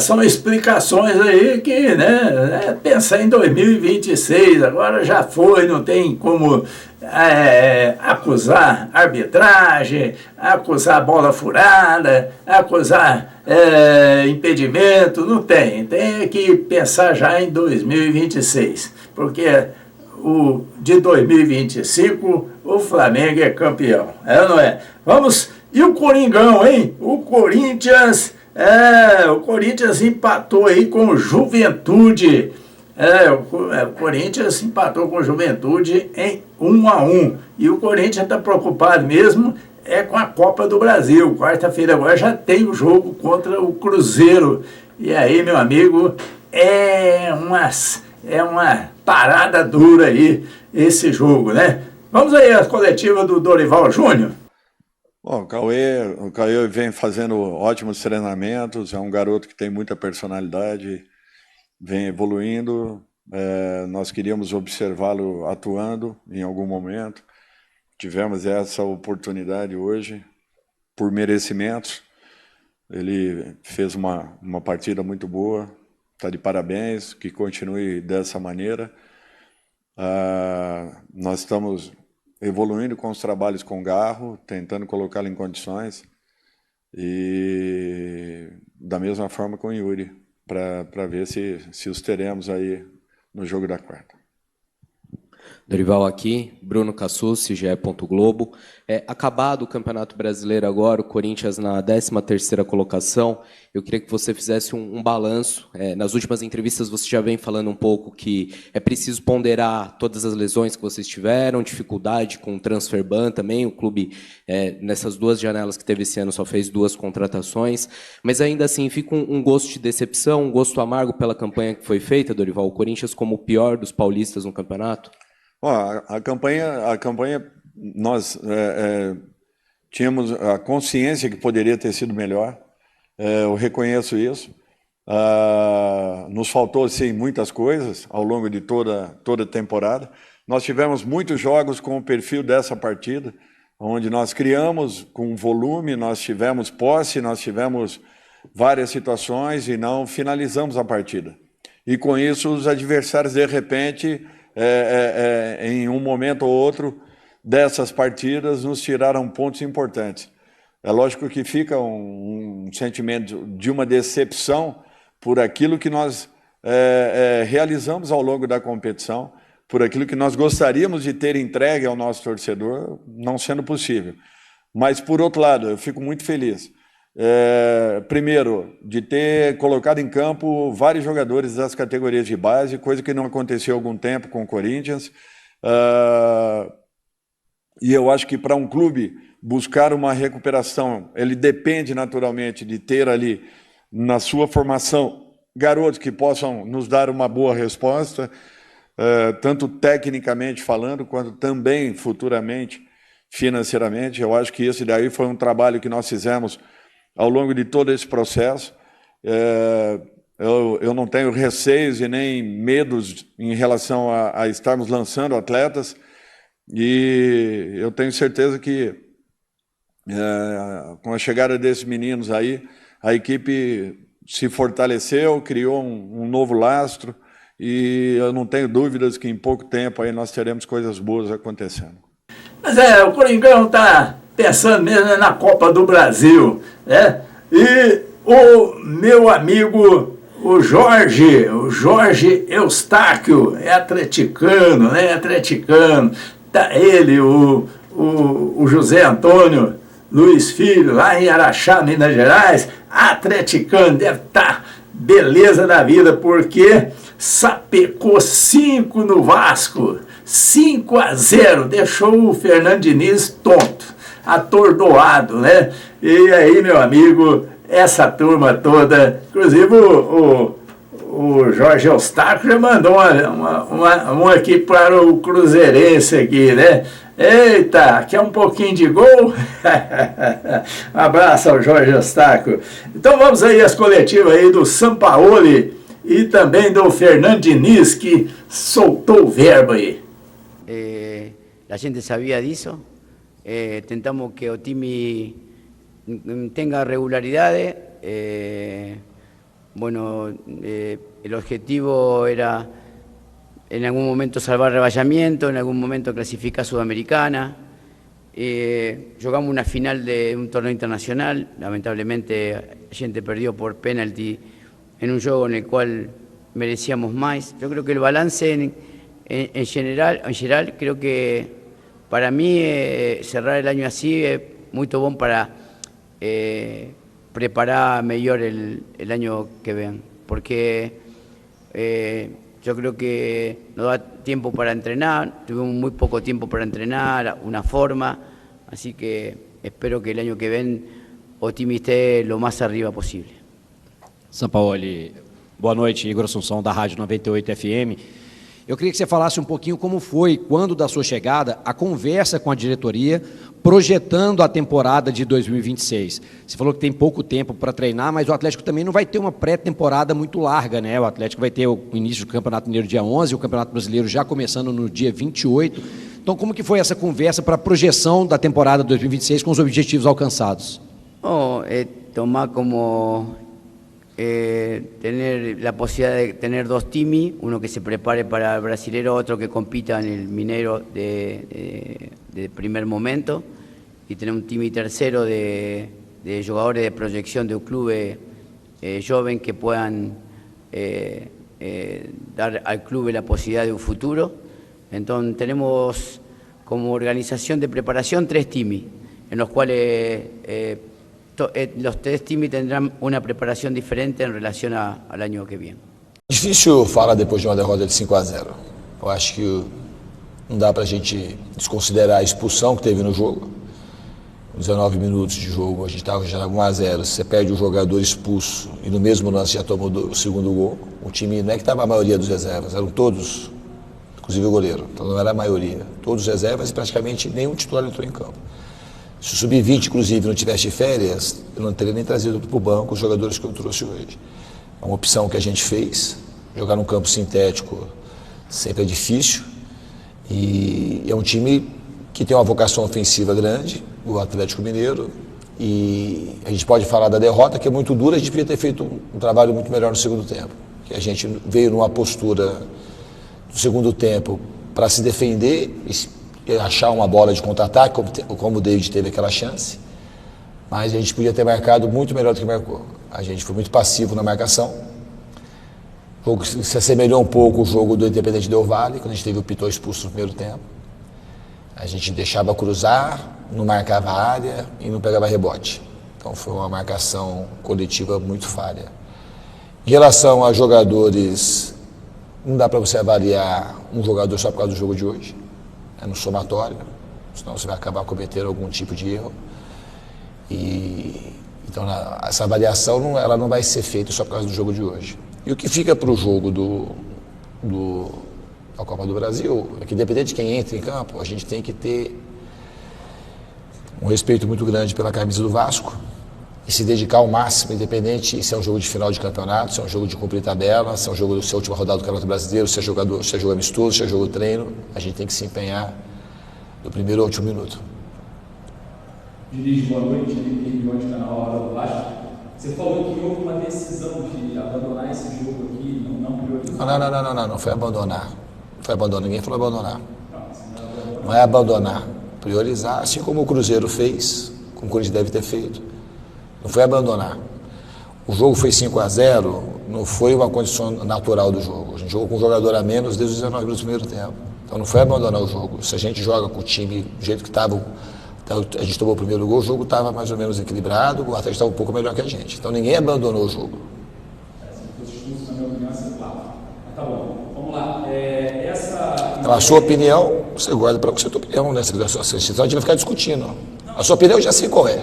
São explicações aí que, né, pensar em 2026, agora já foi, não tem como acusar arbitragem, acusar bola furada, acusar impedimento, não tem que pensar já em 2026, porque de 2025 o Flamengo é campeão, não é? Vamos, e o Coringão, hein? O Corinthians empatou aí com o Juventude. O Corinthians empatou com o Juventude em 1-1. E o Corinthians está preocupado mesmo com a Copa do Brasil. Quarta-feira agora já tem o jogo contra o Cruzeiro. E aí, meu amigo, é uma parada dura aí esse jogo, né? Vamos aí à coletiva do Dorival Júnior. Bom, o Cauê vem fazendo ótimos treinamentos, é um garoto que tem muita personalidade, vem evoluindo, nós queríamos observá-lo atuando em algum momento, tivemos essa oportunidade hoje, por merecimentos, ele fez uma partida muito boa, está de parabéns, que continue dessa maneira. Nós estamos evoluindo com os trabalhos com o Garro, tentando colocá-lo em condições, e da mesma forma com o Yuri, para ver se os teremos aí no jogo da quarta. Dorival aqui, Bruno Cassucci, GE. Globo. Acabado o Campeonato Brasileiro agora, o Corinthians na 13ª colocação, eu queria que você fizesse um balanço. Nas últimas entrevistas você já vem falando um pouco que é preciso ponderar todas as lesões que vocês tiveram, dificuldade com o transfer ban também, o clube nessas 2 janelas que teve esse ano só fez 2 contratações, mas ainda assim fica um gosto de decepção, um gosto amargo pela campanha que foi feita, Dorival, o Corinthians como o pior dos paulistas no campeonato? A campanha nós tínhamos a consciência que poderia ter sido melhor, eu reconheço isso, Nos faltou, sim, muitas coisas ao longo de toda a temporada. Nós tivemos muitos jogos com o perfil dessa partida, onde nós criamos com volume, nós tivemos posse, nós tivemos várias situações e não finalizamos a partida. E com isso os adversários, de repente, em um momento ou outro dessas partidas, nos tiraram pontos importantes. É lógico que fica um sentimento de uma decepção por aquilo que nós realizamos ao longo da competição, por aquilo que nós gostaríamos de ter entregue ao nosso torcedor, não sendo possível. Mas, por outro lado, eu fico muito feliz. Primeiro, de ter colocado em campo vários jogadores das categorias de base, coisa que não aconteceu há algum tempo com o Corinthians. E eu acho que para um clube buscar uma recuperação, ele depende naturalmente de ter ali na sua formação garotos que possam nos dar uma boa resposta, tanto tecnicamente falando, quanto também futuramente financeiramente. Eu acho que esse daí foi um trabalho que nós fizemos ao longo de todo esse processo. Eu não tenho receios e nem medos em relação a estarmos lançando atletas, e eu tenho certeza que com a chegada desses meninos aí, a equipe se fortaleceu, criou um novo lastro, e eu não tenho dúvidas que em pouco tempo aí nós teremos coisas boas acontecendo. Mas o Coringão está pensando mesmo na Copa do Brasil, né? E o meu amigo, o Jorge Eustáquio, é atleticano, né? Atleticano. Tá ele, o José Antônio Luiz Filho, lá em Araxá, Minas Gerais, atleticano, deve estar beleza da vida, porque sapecou 5 no Vasco, 5-0, deixou o Fernando Diniz tonto, atordoado, né? E aí, meu amigo, essa turma toda, inclusive o Jorge Eustáquio já mandou uma aqui para o Cruzeirense aqui, né? Eita, quer um pouquinho de gol? Abraço ao Jorge Eustáquio. Então vamos aí às coletivas aí do Sampaoli e também do Fernando Diniz, que soltou o verbo aí. A gente sabia disso. Tentamos que o time tenga regularidade. El objetivo era en algún momento salvar rebaixamiento, en algún momento clasificar a Sudamericana. Jugamos una final de un torneo internacional. Lamentablemente a gente perdió por penalti en un juego en el cual merecíamos más. Yo creo que el balance en general, creo que para mí cerrar el año así es muy bom para preparar mejor el año que ven, porque yo creo que nos da tiempo para entrenar, tuvimos muy poco tiempo para entrenar, una forma, así que espero que el año que ven o time esté lo mais arriba possível. Sampaoli, boa noite, Igor Assunção, da Rádio 98 FM. Eu queria que você falasse um pouquinho como foi, quando da sua chegada, a conversa com a diretoria, projetando a temporada de 2026. Você falou que tem pouco tempo para treinar, mas o Atlético também não vai ter uma pré-temporada muito larga, né? O Atlético vai ter o início do Campeonato Mineiro dia 11, o Campeonato Brasileiro já começando no dia 28. Então, como que foi essa conversa para a projeção da temporada 2026 com os objetivos alcançados? Tomar como tener la posibilidad de tener 2 timis, uno que se prepare para el brasilero, otro que compita en el minero de primer momento, y tener un timi tercero de jugadores de proyección de un club joven que puedan dar al club la posibilidad de un futuro. Entonces tenemos como organización de preparación 3 timis, en los cuales los 3 times tendrán uma preparação diferente em relação ao ano que vem. Difícil falar depois de uma derrota de 5-0. Eu acho que não dá para a gente desconsiderar a expulsão que teve no jogo. 19 minutos de jogo, a gente estava já 1-0. Você perde o jogador expulso e no mesmo lance já tomou o segundo gol. O time não é que estava a maioria dos reservas, eram todos, inclusive o goleiro. Então não era a maioria. Todos reservas e praticamente nenhum titular entrou em campo. Se o Sub-20, inclusive, não tivesse férias, eu não teria nem trazido para o banco os jogadores que eu trouxe hoje. uma opção que a gente fez. Jogar num campo sintético sempre é difícil. E é um time que tem uma vocação ofensiva grande, o Atlético Mineiro. E a gente pode falar da derrota, que é muito dura. A gente podia ter feito um trabalho muito melhor no segundo tempo. Que a gente veio numa postura no segundo tempo para se defender e achar uma bola de contra-ataque, como o David teve aquela chance. Mas a gente podia ter marcado muito melhor do que marcou. A gente foi muito passivo na marcação. O jogo se assemelhou um pouco ao jogo do Independente Del Valle, quando a gente teve o Pitô expulso no primeiro tempo. A gente deixava cruzar, não marcava a área e não pegava rebote. Então foi uma marcação coletiva muito falha. Em relação a jogadores, não dá para você avaliar um jogador só por causa do jogo de hoje. É no somatório, senão você vai acabar cometendo algum tipo de erro. Então essa avaliação ela não vai ser feita só por causa do jogo de hoje. E o que fica para o jogo da Copa do Brasil é que, independente de quem entra em campo, a gente tem que ter um respeito muito grande pela camisa do Vasco e se dedicar ao máximo, independente se é um jogo de final de campeonato, se é um jogo de cumprir tabela, se é um jogo se é a última rodada do Campeonato Brasileiro, se é jogo amistoso, se é jogo treino, a gente tem que se empenhar do primeiro ao último minuto. Diniz, boa noite, Henrique está na hora do Vasco. Você falou que houve uma decisão de abandonar esse jogo aqui, não priorizar. Não foi abandonar. Não foi abandonar, ninguém falou abandonar. Não é abandonar, priorizar, assim como o Cruzeiro fez, como o Corinthians deve ter feito. Não foi abandonar. O jogo foi 5-0, não foi uma condição natural do jogo. A gente jogou com um jogador a menos desde os 19 minutos do primeiro tempo. Então não foi abandonar o jogo. Se a gente joga com o time do jeito que estava, a gente tomou o primeiro gol, o jogo estava mais ou menos equilibrado, o Atlético estava um pouco melhor que a gente. Então ninguém abandonou o jogo. Se fosse expulso, na minha opinião, é claro. Mas tá bom, vamos lá. A sua opinião, você guarda para você a tua opinião, né? Senão a gente vai ficar discutindo. A sua opinião eu já sei qual é.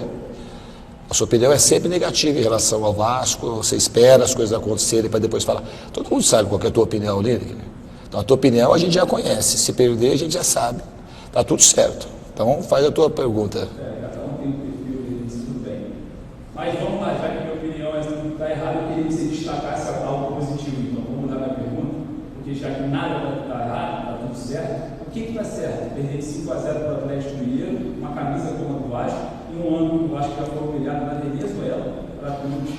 A sua opinião é sempre negativa em relação ao Vasco, você espera as coisas acontecerem para depois falar. Todo mundo sabe qual é a tua opinião, Lineker. Então a tua opinião a gente já conhece, se perder a gente já sabe. Tá tudo certo. Então faz a tua pergunta. Cada um tem um perfil desse, tudo bem. Mas vamos lá, já que minha opinião está errada, eu queria que você destacasse algo positivo. Então vamos mudar minha pergunta, porque já que nada está errado, está tudo certo, o que está certo? Perder 5-0 para o Atlético Mineiro, uma camisa como a do Vasco, e um ano que o Vasco já foi humilhado na Venezuela, para clubes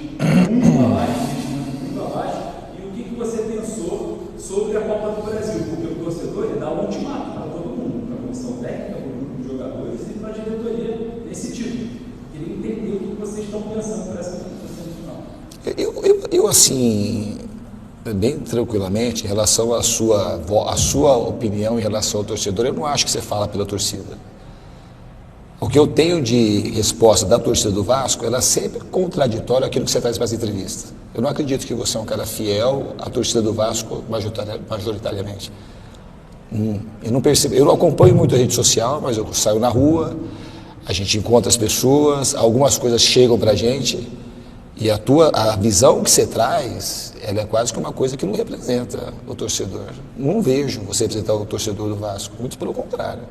muito abaixo, e o que você pensou sobre a Copa do Brasil? Porque o torcedor ele dá um ultimato para todo mundo, para a comissão técnica, para o grupo de jogadores e para a diretoria nesse título. Queria entender o que vocês estão pensando para essa semifinal. Eu assim, bem tranquilamente, em relação à sua opinião em relação ao torcedor, eu não acho que você fala pela torcida. O que eu tenho de resposta da torcida do Vasco, ela é sempre contraditória àquilo que você traz para as entrevistas. Eu não acredito que você é um cara fiel à torcida do Vasco majoritariamente. Eu não percebo, eu não acompanho muito a rede social, mas eu saio na rua, a gente encontra as pessoas, algumas coisas chegam para a gente e a visão que você traz, ela é quase que uma coisa que não representa o torcedor. Não vejo você representar o torcedor do Vasco, muito pelo contrário.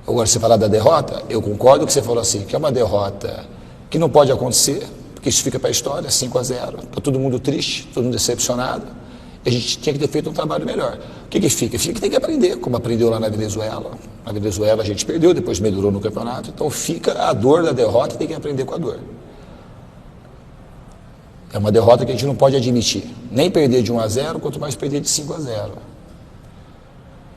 Agora, você falar da derrota, eu concordo que você falou assim, que é uma derrota que não pode acontecer, porque isso fica para a história, 5-0, está todo mundo triste, todo mundo decepcionado, e a gente tinha que ter feito um trabalho melhor. O que fica? Fica que tem que aprender, como aprendeu lá na Venezuela. Na Venezuela a gente perdeu, depois melhorou no campeonato, então fica a dor da derrota e tem que aprender com a dor. É uma derrota que a gente não pode admitir, nem perder de 1-0, quanto mais perder de 5-0.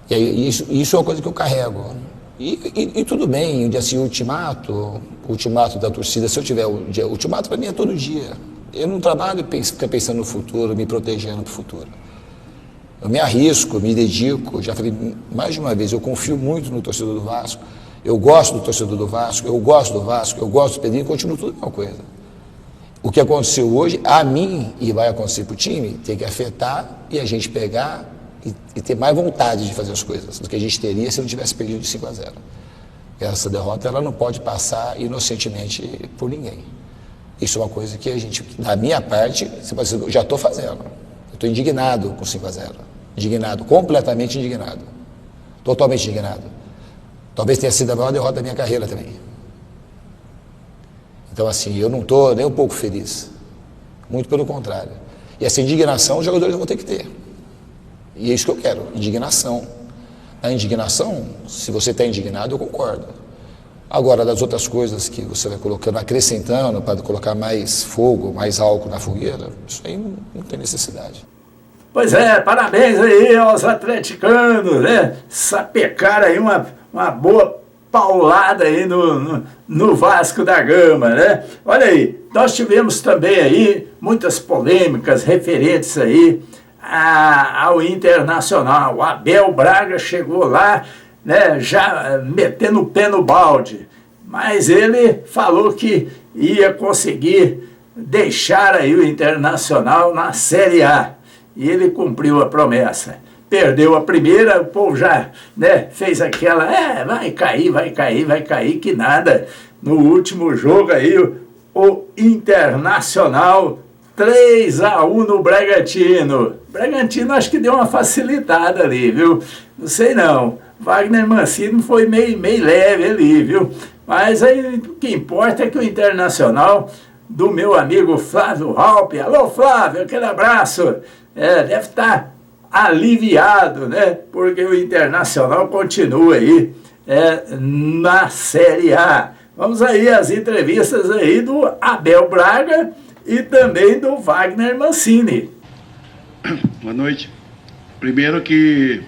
E aí, isso é uma coisa que eu carrego. E tudo bem, assim, o ultimato da torcida, se eu tiver o ultimato para mim é todo dia. Eu não trabalho pensando no futuro, me protegendo para o futuro. Eu me arrisco, me dedico, já falei mais de uma vez, eu confio muito no torcedor do Vasco, eu gosto do torcedor do Vasco, eu gosto do Vasco, eu gosto do Pedrinho, continuo tudo a mesma coisa. O que aconteceu hoje, a mim, e vai acontecer para o time, tem que afetar e a gente pegar e ter mais vontade de fazer as coisas do que a gente teria se não tivesse perdido de 5-0. Essa derrota ela não pode passar inocentemente por ninguém. Isso é uma coisa que a gente, da minha parte, você pode dizer, já estou fazendo. Eu estou indignado com 5-0. Indignado, completamente indignado. Totalmente indignado. Talvez tenha sido a maior derrota da minha carreira também. Então, assim, eu não estou nem um pouco feliz. Muito pelo contrário. E essa indignação os jogadores vão ter que ter. E é isso que eu quero, indignação. A indignação, se você está indignado, eu concordo. Agora, das outras coisas que você vai colocando, acrescentando para colocar mais fogo, mais álcool na fogueira, isso aí não tem necessidade. Pois é, parabéns aí aos atleticanos, né? Sapecaram aí uma boa paulada aí no Vasco da Gama, né? Olha aí, nós tivemos também aí muitas polêmicas referentes aí ao Internacional. O Abel Braga chegou lá, né, já metendo o pé no balde, mas ele falou que ia conseguir deixar aí o Internacional na Série A, e ele cumpriu a promessa. Perdeu a primeira, o povo já, né, fez aquela, vai cair, que nada. No último jogo aí, o Internacional 3-1 no Bragantino. Bragantino acho que deu uma facilitada ali, viu? Não sei não. Wagner Mancini foi meio leve ali, viu? Mas aí o que importa é que o Internacional, do meu amigo Flávio Halpe, alô Flávio, aquele abraço, deve estar aliviado, né? Porque o Internacional continua aí na Série A. Vamos aí às entrevistas aí do Abel Braga e também do Wagner Mancini. Boa noite. Primeiro que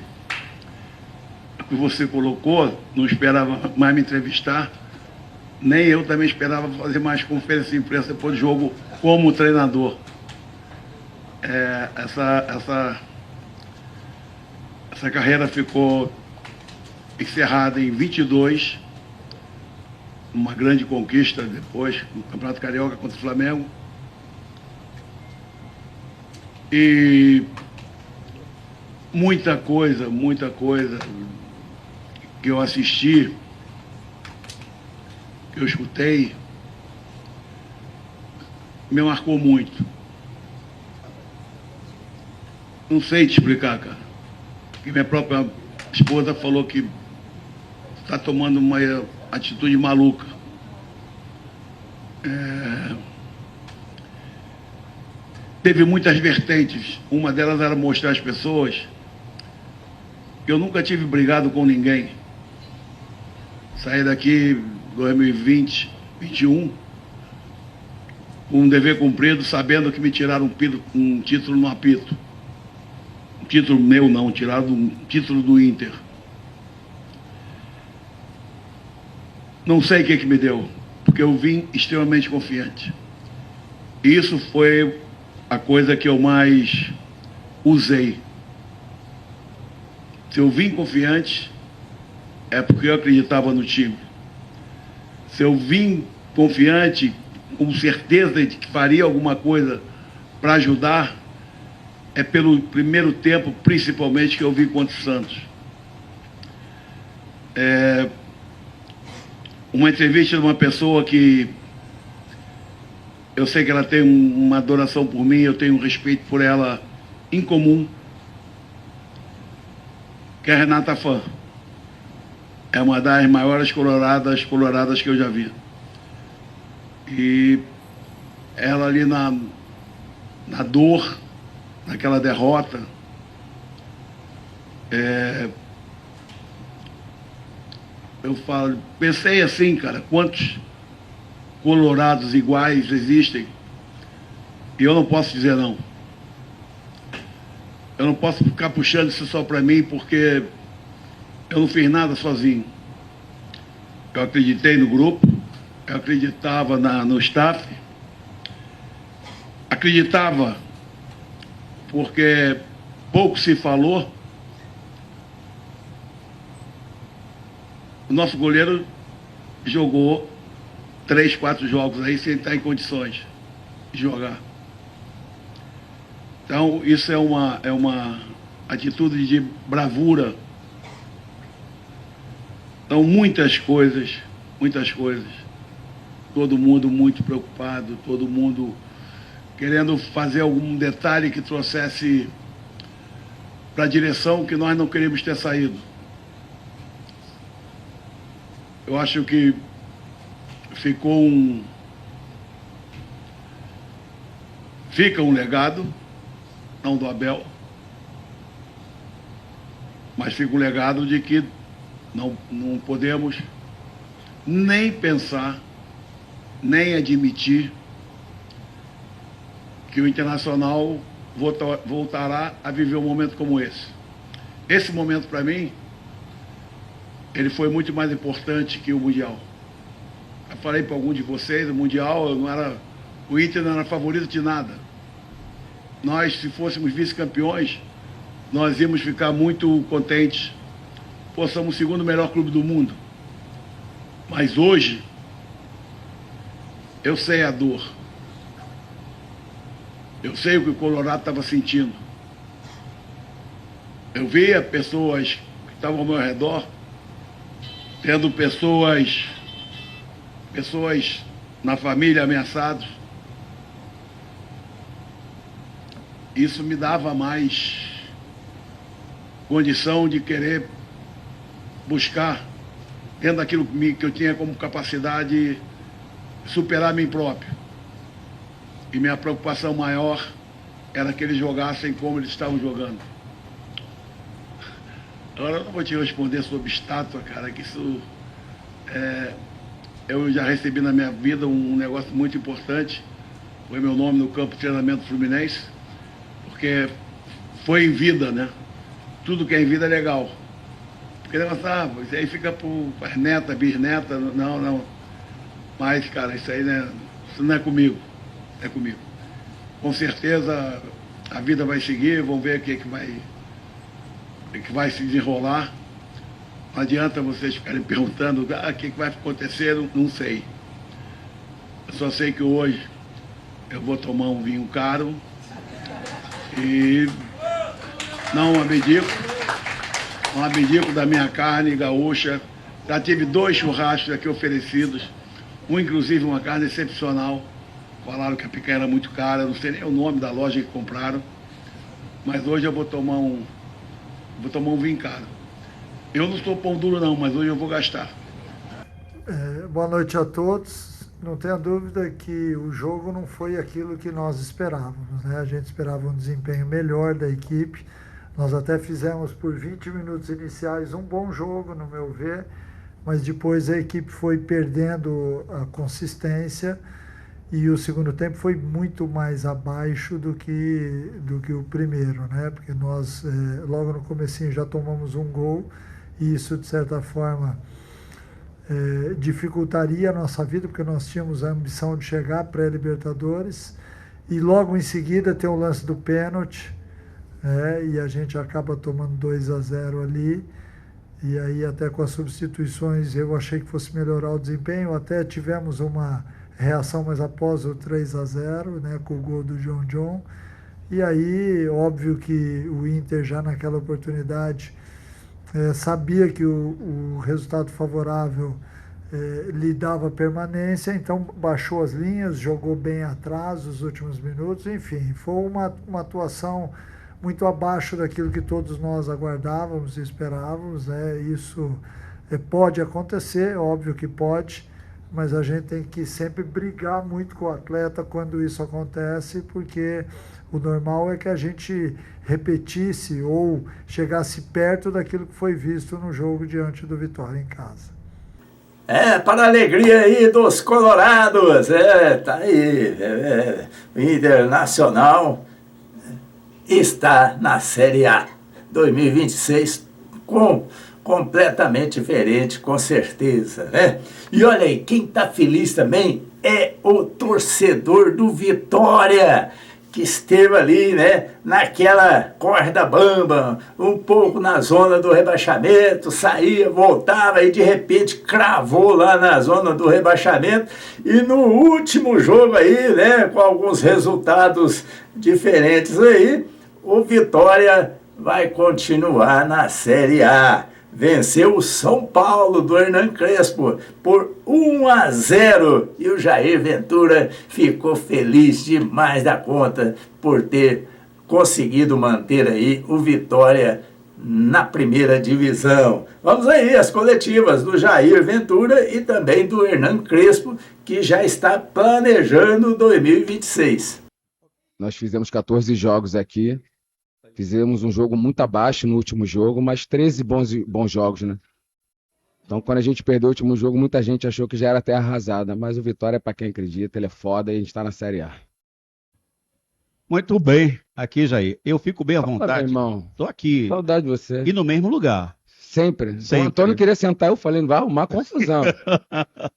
você colocou, não esperava mais me entrevistar, nem eu também esperava fazer mais conferência de imprensa depois do jogo como treinador. Essa carreira ficou encerrada em 22, uma grande conquista depois, no Campeonato Carioca contra o Flamengo. E muita coisa que eu assisti, que eu escutei, me marcou muito. Não sei te explicar, cara. Que minha própria esposa falou que está tomando uma atitude maluca. Teve muitas vertentes. Uma delas era mostrar às pessoas que eu nunca tive brigado com ninguém. Saí daqui em 2020, 2021, com um dever cumprido, sabendo que me tiraram um título no apito. Um título meu não, tiraram um título do Inter. Não sei o que me deu, porque eu vim extremamente confiante. E isso foi a coisa que eu mais usei. Se eu vim confiante, é porque eu acreditava no time. Se eu vim confiante, com certeza de que faria alguma coisa para ajudar, é pelo primeiro tempo, principalmente, que eu vi contra o Santos. Uma entrevista de uma pessoa que eu sei que ela tem uma adoração por mim, eu tenho um respeito por ela incomum, que é a Renata Fã. É uma das maiores coloradas que eu já vi. E ela ali na dor, naquela derrota, eu falo, pensei assim, cara, quantos colorados iguais existem, e eu não posso dizer não. Eu não posso ficar puxando isso só para mim, porque eu não fiz nada sozinho. Eu acreditei no grupo, eu acreditava no staff, acreditava porque pouco se falou. O nosso goleiro jogou 3, 4 jogos aí sem estar em condições de jogar. Então, isso é uma atitude de bravura. Então, muitas coisas. Todo mundo muito preocupado, todo mundo querendo fazer algum detalhe que trouxesse para a direção que nós não queríamos ter saído. Eu acho que fica um legado, não do Abel, mas fica o legado de que não podemos nem pensar, nem admitir que o Internacional voltará a viver um momento como esse. Esse momento, para mim, ele foi muito mais importante que o Mundial. Eu falei para algum de vocês, o Mundial o Inter não era favorito de nada. Nós, se fôssemos vice-campeões, nós íamos ficar muito contentes. Pô, somos o segundo melhor clube do mundo. Mas hoje, eu sei a dor. Eu sei o que o Colorado estava sentindo. Eu via pessoas que estavam ao meu redor, tendo pessoas na família ameaçadas. Isso me dava mais condição de querer buscar, dentro daquilo que eu tinha como capacidade, superar a mim próprio. E minha preocupação maior era que eles jogassem como eles estavam jogando. Agora eu não vou te responder sobre estátua, cara, que isso eu já recebi na minha vida um negócio muito importante. Foi meu nome no campo de treinamento Fluminense, porque foi em vida, né? Tudo que é em vida é legal. Porque isso aí fica para as netas, bisnetas, não. Mas, cara, isso aí isso não é comigo. É comigo. Com certeza a vida vai seguir, vamos ver o que vai se desenrolar. Não adianta vocês ficarem perguntando o que vai acontecer, não sei. Eu só sei que hoje eu vou tomar um vinho caro e não abdico da minha carne gaúcha. Já tive 2 churrascos aqui oferecidos, inclusive uma carne excepcional. Falaram que a picanha era muito cara, não sei nem o nome da loja que compraram. Mas hoje eu vou tomar um vinho caro. Eu não sou pão duro não, mas hoje eu vou gastar. Boa noite a todos. Não tenha dúvida que o jogo não foi aquilo que nós esperávamos, né? A gente esperava um desempenho melhor da equipe. Nós até fizemos por 20 minutos iniciais um bom jogo, no meu ver, mas depois a equipe foi perdendo a consistência e o segundo tempo foi muito mais abaixo do que o primeiro, né? Porque nós logo no comecinho já tomamos um gol e isso de certa forma dificultaria a nossa vida, porque nós tínhamos a ambição de chegar à pré-Libertadores e logo em seguida tem o lance do pênalti, e a gente acaba tomando 2-0 ali, e aí até com as substituições eu achei que fosse melhorar o desempenho, até tivemos uma reação, mas após o 3-0, né, com o gol do John, e aí óbvio que o Inter já naquela oportunidade sabia que o resultado favorável lhe dava permanência, então baixou as linhas, jogou bem atrás os últimos minutos, enfim, foi uma atuação muito abaixo daquilo que todos nós aguardávamos e esperávamos, né? Isso pode acontecer, óbvio que pode, mas a gente tem que sempre brigar muito com o atleta quando isso acontece, porque o normal é que a gente repetisse ou chegasse perto daquilo que foi visto no jogo diante do Vitória em casa. Para a alegria aí dos colorados, tá aí, o Internacional está na Série A 2026 completamente diferente, com certeza, né? E olha aí, quem tá feliz também é o torcedor do Vitória, que esteve ali, né, naquela corda bamba, um pouco na zona do rebaixamento, saía, voltava e de repente cravou lá na zona do rebaixamento. E no último jogo aí, né, com alguns resultados diferentes aí, o Vitória vai continuar na Série A. Venceu o São Paulo do Hernan Crespo por 1-0 e o Jair Ventura ficou feliz demais da conta por ter conseguido manter aí o Vitória na primeira divisão. Vamos aí as coletivas do Jair Ventura e também do Hernan Crespo, que já está planejando 2026. Nós fizemos 14 jogos aqui, Fizemos um jogo muito abaixo no último jogo, mas 13 bons jogos, né? Então, quando a gente perdeu o último jogo, muita gente achou que já era terra arrasada, mas o Vitória é para quem acredita, ele é foda e a gente está na Série A. Muito bem, aqui, Jair. Eu fico bem à vontade. Meu irmão. Tô aqui. Saudade de você. E no mesmo lugar. Sempre. Sempre. O Antônio queria sentar, eu falei, não vai arrumar confusão.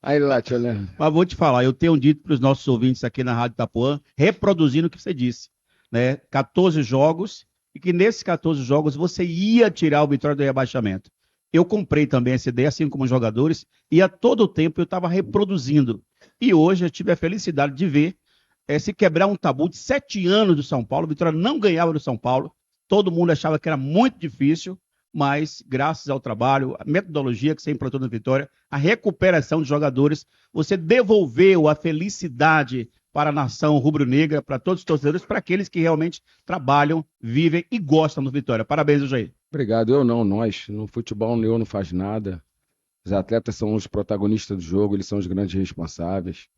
Aí lá, te olhando. Mas vou te falar, eu tenho dito para os nossos ouvintes aqui na Rádio Itapuã, reproduzindo o que você disse, né? 14 jogos, e que nesses 14 jogos você ia tirar o Vitória do rebaixamento. Eu comprei também essa ideia, assim como os jogadores, e a todo tempo eu estava reproduzindo. E hoje eu tive a felicidade de ver se quebrar um tabu de 7 anos do São Paulo. O Vitória não ganhava do São Paulo, todo mundo achava que era muito difícil, mas graças ao trabalho, a metodologia que você implantou na Vitória, a recuperação de jogadores, você devolveu a felicidade para a nação rubro-negra, para todos os torcedores, para aqueles que realmente trabalham, vivem e gostam do Vitória. Parabéns, Jair. Obrigado. Eu não, nós. No futebol, eu não faz nada. Os atletas são os protagonistas do jogo, eles são os grandes responsáveis.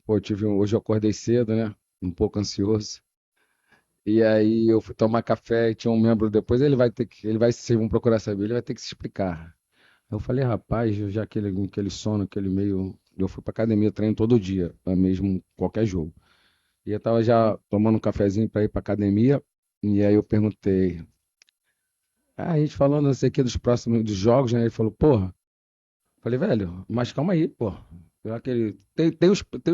Hoje eu acordei cedo, né? Um pouco ansioso. E aí eu fui tomar café e tinha um membro depois, vocês vão procurar saber, ele vai ter que se explicar. Eu falei, rapaz, já aquele sono, aquele meio... Eu fui pra academia, treino todo dia, mesmo qualquer jogo. E eu tava já tomando um cafezinho para ir pra academia, e aí eu perguntei, a gente falando não sei o que dos próximos jogos, né? Ele falou, porra. Falei, velho, mas calma aí, porra. Tem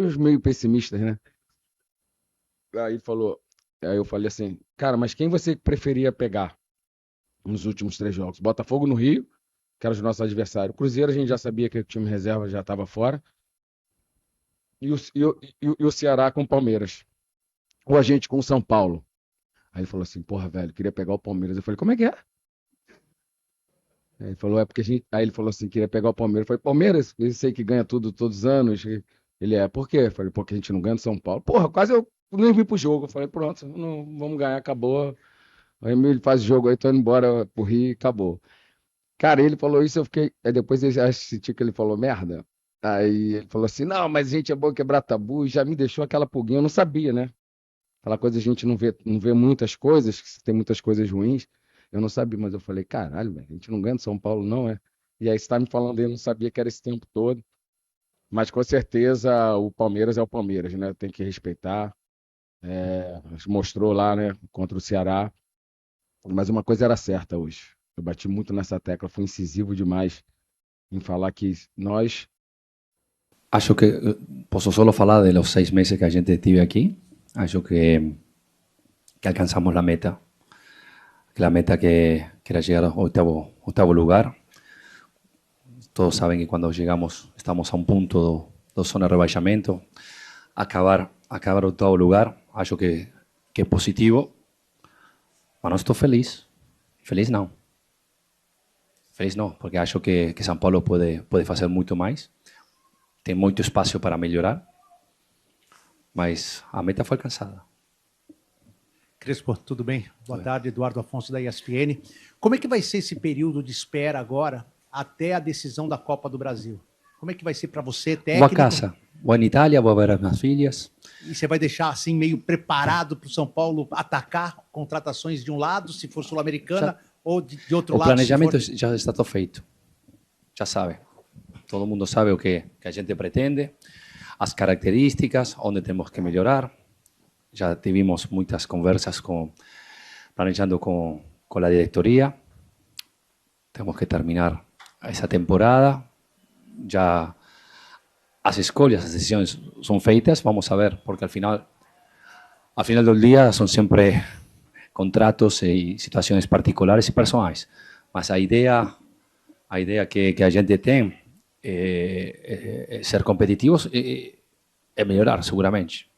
os meio pessimistas, né? Aí eu falei assim, cara, mas quem você preferia pegar nos últimos 3 jogos? Botafogo no Rio, que era os nossos adversários. Cruzeiro a gente já sabia que o time reserva já estava fora. E o Ceará com o Palmeiras. Ou a gente com o São Paulo. Aí ele falou assim, porra, velho, queria pegar o Palmeiras. Eu falei, como é que é? Aí ele falou, Aí ele falou assim, queria pegar o Palmeiras. Eu falei, Palmeiras, eu sei que ganha tudo todos os anos. Ele por quê? Eu falei, porque a gente não ganha do São Paulo. Porra, quase eu nem vim pro jogo. Eu falei, pronto, não, vamos ganhar, acabou. Aí ele faz o jogo, aí tô indo embora pro Rio e acabou. Cara, ele falou isso, eu fiquei... Aí depois eu senti que ele falou merda. Aí ele falou assim, não, mas a gente é bom quebrar tabu, e já me deixou aquela pulguinha, eu não sabia, né? Aquela coisa a gente não vê muitas coisas, tem muitas coisas ruins. Eu não sabia, mas eu falei, caralho, velho, a gente não ganha de São Paulo, não, é? E aí você tá me falando, eu não sabia que era esse tempo todo. Mas com certeza o Palmeiras é o Palmeiras, né? Tem que respeitar. Mostrou lá, né, contra o Ceará. Mas uma coisa era certa hoje. Eu bati muito nessa tecla, fui incisivo demais em falar que nós... Acho que posso solo falar de los 6 meses que a gente estive aqui. Acho que alcanzamos la meta. La meta que era llegar al octavo lugar. Todos saben que cuando llegamos estamos a un punto de zona de rebaixamento. Acabar octavo lugar, acho que é positivo. Mas não estou feliz. Feliz não. Feliz não, porque acho que São Paulo pode fazer muito mais. Tem muito espaço para melhorar. Mas a meta foi alcançada. Crespo, tudo bem? Boa tarde, Eduardo Afonso da ESPN. Como é que vai ser esse período de espera agora até a decisão da Copa do Brasil? Como é que vai ser para você, técnico? Vou a casa, vou em Itália, vou ver as minhas filhas. E você vai deixar assim meio preparado para o São Paulo atacar contratações de um lado, se for sul-americana, ou de outro lado? O planejamento já está todo feito. Já sabe. Todo mundo sabe o que a gente pretende, as características, onde temos que melhorar. Já tivemos muitas conversas planejando com a diretoria. Temos que terminar essa temporada. Já as escolhas, as decisões são feitas. Vamos a ver, porque al final do dia são sempre contratos e situações particulares e personais. Mas a ideia que a gente tem é ser competitivos e melhorar, seguramente.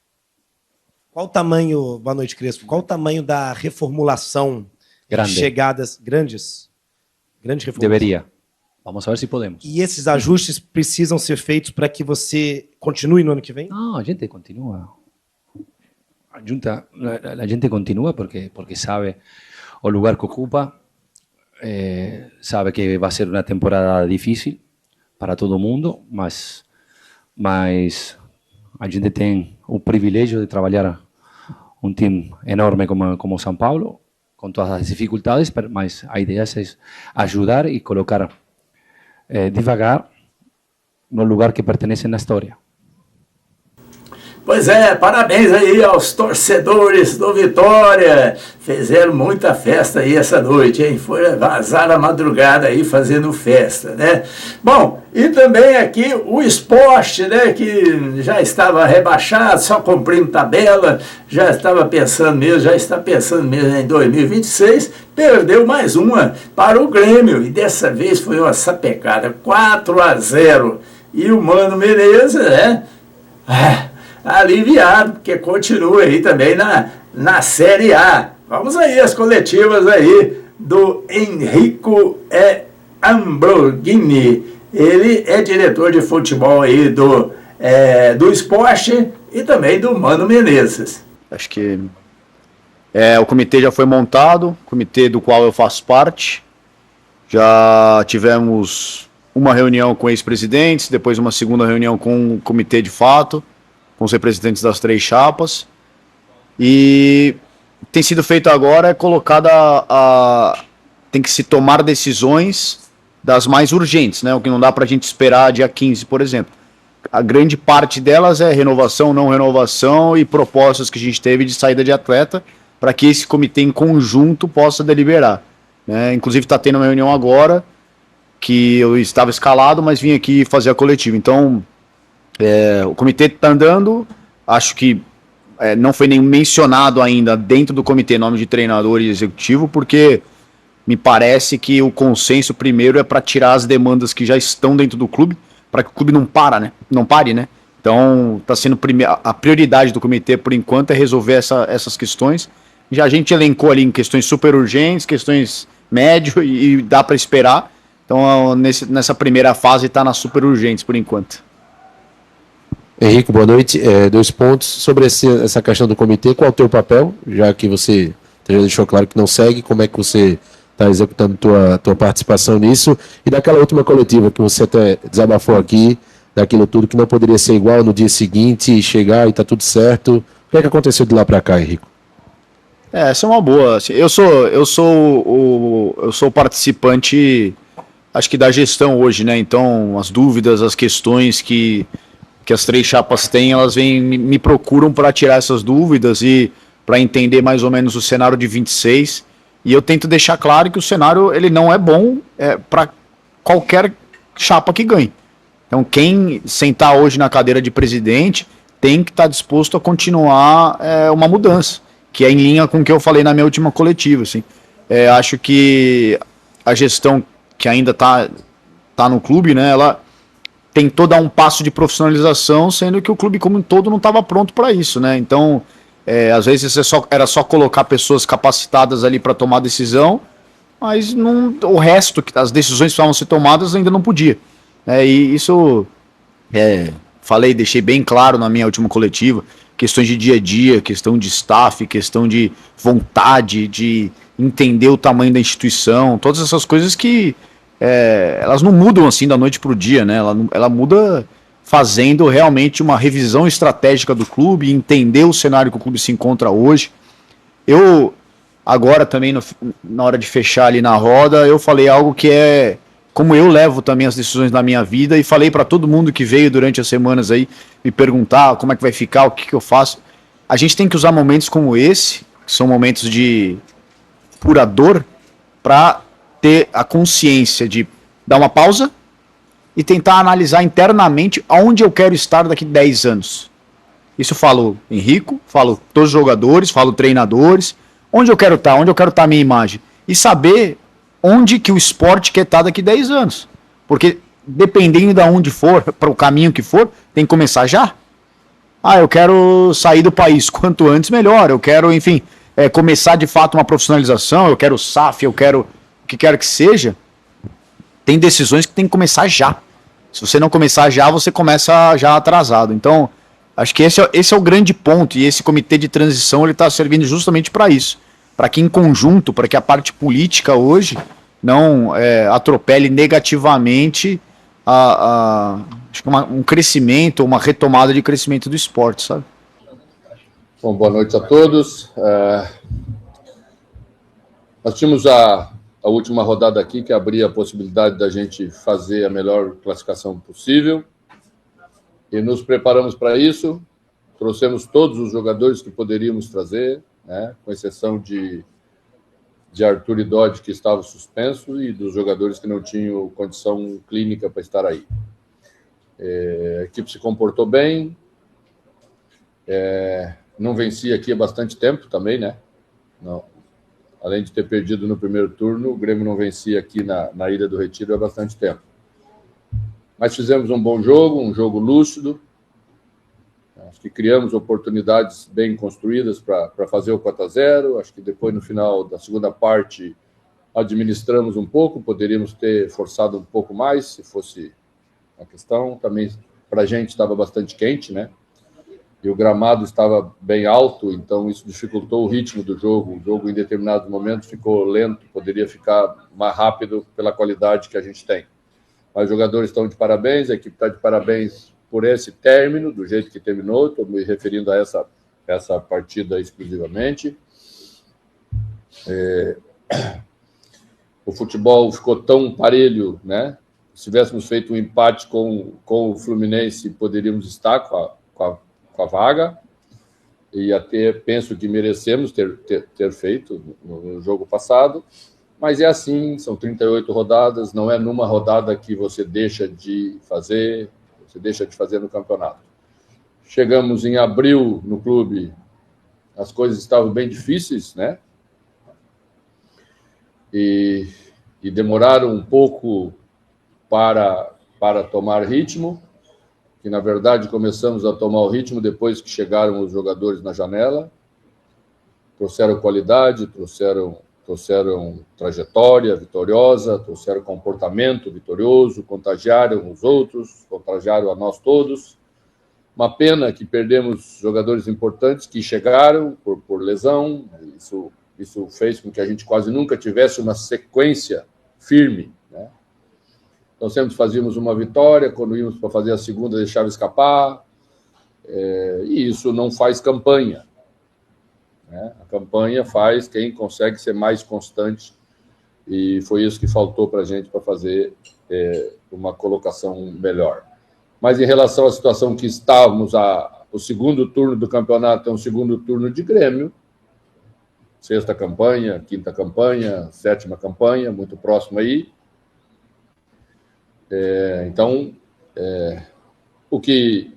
Qual o tamanho, boa noite, Crespo, qual o tamanho da reformulação Grande. de chegadas grandes? Grande reformulação. Deveria. Vamos ver se podemos. E esses ajustes precisam ser feitos para que você continue no ano que vem? Não, a gente continua. A gente continua porque sabe o lugar que ocupa, sabe que vai ser uma temporada difícil para todo mundo, mas a gente tem o privilégio de trabalhar um time enorme como São Paulo, com todas as dificuldades, mas a ideia é ajudar e colocar devagar no lugar que pertence na história. Pois é, parabéns aí aos torcedores do Vitória, fizeram muita festa aí essa noite, hein? Foi vazar a madrugada aí fazendo festa, né? Bom, e também aqui o Sport, né, que já estava rebaixado, só cumprindo tabela, já está pensando mesmo em 2026, perdeu mais uma para o Grêmio, e dessa vez foi uma sapecada, 4-0, e o Mano Menezes, né, aliviado, porque continua aí também na Série A. Vamos aí as coletivas aí do Enrico Ambrogini. Ele é diretor de futebol aí do Sport e também do Mano Menezes. Acho que o comitê já foi montado, comitê do qual eu faço parte. Já tivemos uma reunião com ex-presidentes, depois uma segunda reunião com o comitê de fato, com os representantes das 3 chapas, e tem sido feito agora tem que se tomar decisões das mais urgentes, né? O que não dá para a gente esperar dia 15, por exemplo. A grande parte delas é renovação, não renovação e propostas que a gente teve de saída de atleta para que esse comitê em conjunto possa deliberar, né? Inclusive está tendo uma reunião agora que eu estava escalado, mas vim aqui fazer a coletiva. Então, o comitê está andando, acho que não foi nem mencionado ainda dentro do comitê nome de treinador e executivo, porque me parece que o consenso primeiro é para tirar as demandas que já estão dentro do clube, para que o clube não pare, né? Então, está sendo a prioridade do comitê, por enquanto, é resolver essas questões. Já a gente elencou ali em questões super urgentes, questões médio, e dá para esperar. Então, nessa primeira fase, está nas super urgentes, por enquanto. Henrique, boa noite. 2 pontos sobre essa questão do comitê. Qual é o teu papel, já que você já deixou claro que não segue, como é que você está executando tua participação nisso? E daquela última coletiva que você até desabafou aqui, daquilo tudo que não poderia ser igual no dia seguinte, chegar e está tudo certo. O que é que aconteceu de lá para cá, Henrique? Essa é uma boa. Eu sou o participante, acho que da gestão hoje, né? Então, as dúvidas, as questões que as 3 chapas têm, elas me procuram para tirar essas dúvidas e para entender mais ou menos o cenário de 26. E eu tento deixar claro que o cenário ele não é bom para qualquer chapa que ganhe. Então, quem sentar hoje na cadeira de presidente tem que estar disposto a continuar uma mudança, que é em linha com o que eu falei na minha última coletiva. Assim. Acho que a gestão que ainda está no clube, né, ela tentou dar um passo de profissionalização, sendo que o clube como um todo não estava pronto para isso, né? Então, às vezes era só colocar pessoas capacitadas ali para tomar decisão, mas o resto, as decisões que precisavam ser tomadas ainda não podia. E isso, deixei bem claro na minha última coletiva, questões de dia a dia, questão de staff, questão de vontade, de entender o tamanho da instituição, todas essas coisas que elas não mudam assim da noite para o dia, né? Ela muda fazendo realmente uma revisão estratégica do clube, entender o cenário que o clube se encontra hoje. Eu, agora também, na hora de fechar ali na roda, eu falei algo que é como eu levo também as decisões na minha vida, e falei para todo mundo que veio durante as semanas aí me perguntar como é que vai ficar, o que eu faço. A gente tem que usar momentos como esse, que são momentos de pura dor, para ter a consciência de dar uma pausa e tentar analisar internamente aonde eu quero estar daqui 10 anos. Isso falo Henrico, falo todos os jogadores, falo treinadores, onde eu quero estar a minha imagem. E saber onde que o esporte quer estar daqui 10 anos. Porque dependendo de onde for, para o caminho que for, tem que começar já. Eu quero sair do país quanto antes melhor, eu quero, enfim, começar de fato uma profissionalização, eu quero SAF, eu quero o que quer que seja. Tem decisões que tem que começar já. Se você não começar já, você começa já atrasado. Então, acho que esse é o grande ponto, e esse comitê de transição está servindo justamente para isso. Para que em conjunto, para que a parte política hoje não atropele negativamente acho que um crescimento, uma retomada de crescimento do esporte, sabe? Bom, boa noite a todos. Nós tínhamos a última rodada aqui que abria a possibilidade da gente fazer a melhor classificação possível e nos preparamos para isso. Trouxemos todos os jogadores que poderíamos trazer, né, com exceção de Arthur e Dodge, que estavam suspensos, e dos jogadores que não tinham condição clínica para estar aí. A equipe se comportou bem, não vencia aqui há bastante tempo também, né? Não. Além de ter perdido no primeiro turno, o Grêmio não vencia aqui na Ilha do Retiro há bastante tempo. Mas fizemos um bom jogo, um jogo lúcido. Acho que criamos oportunidades bem construídas para fazer o 4-0. Acho que depois, no final da segunda parte, administramos um pouco. Poderíamos ter forçado um pouco mais, se fosse a questão. Também, para a gente, estava bastante quente, né? E o gramado estava bem alto, então isso dificultou o ritmo do jogo. O jogo, em determinados momentos, ficou lento, poderia ficar mais rápido pela qualidade que a gente tem. Mas os jogadores estão de parabéns, a equipe está de parabéns por esse término, do jeito que terminou. Estou me referindo a essa partida exclusivamente. O futebol ficou tão parelho, né? Se tivéssemos feito um empate com o Fluminense, poderíamos estar com a vaga, e até penso que merecemos ter feito no jogo passado, mas é assim, são 38 rodadas, não é numa rodada que você deixa de fazer no campeonato. Chegamos em abril no clube, as coisas estavam bem difíceis, né? E demoraram um pouco para tomar ritmo, que na verdade começamos a tomar o ritmo depois que chegaram os jogadores na janela, trouxeram qualidade, trouxeram trajetória vitoriosa, trouxeram comportamento vitorioso, contagiaram os outros, contagiaram a nós todos. Uma pena que perdemos jogadores importantes que chegaram por lesão. Isso fez com que a gente quase nunca tivesse uma sequência firme, né? Então, sempre fazíamos uma vitória, quando íamos para fazer a segunda, deixava escapar, e isso não faz campanha, né? A campanha faz quem consegue ser mais constante, e foi isso que faltou para a gente para fazer uma colocação melhor. Mas, em relação à situação que estávamos, o segundo turno do campeonato é um segundo turno de Grêmio, sexta campanha, quinta campanha, sétima campanha, muito próximo aí. Então, o que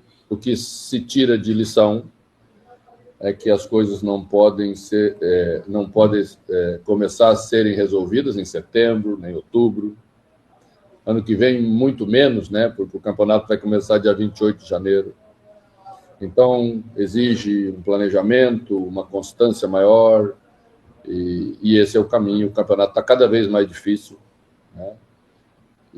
se tira de lição é que as coisas não podem começar a serem resolvidas em setembro, nem em outubro. Ano que vem, muito menos, né? Porque o campeonato vai começar dia 28 de janeiro. Então, exige um planejamento, uma constância maior, e esse é o caminho. O campeonato está cada vez mais difícil, né?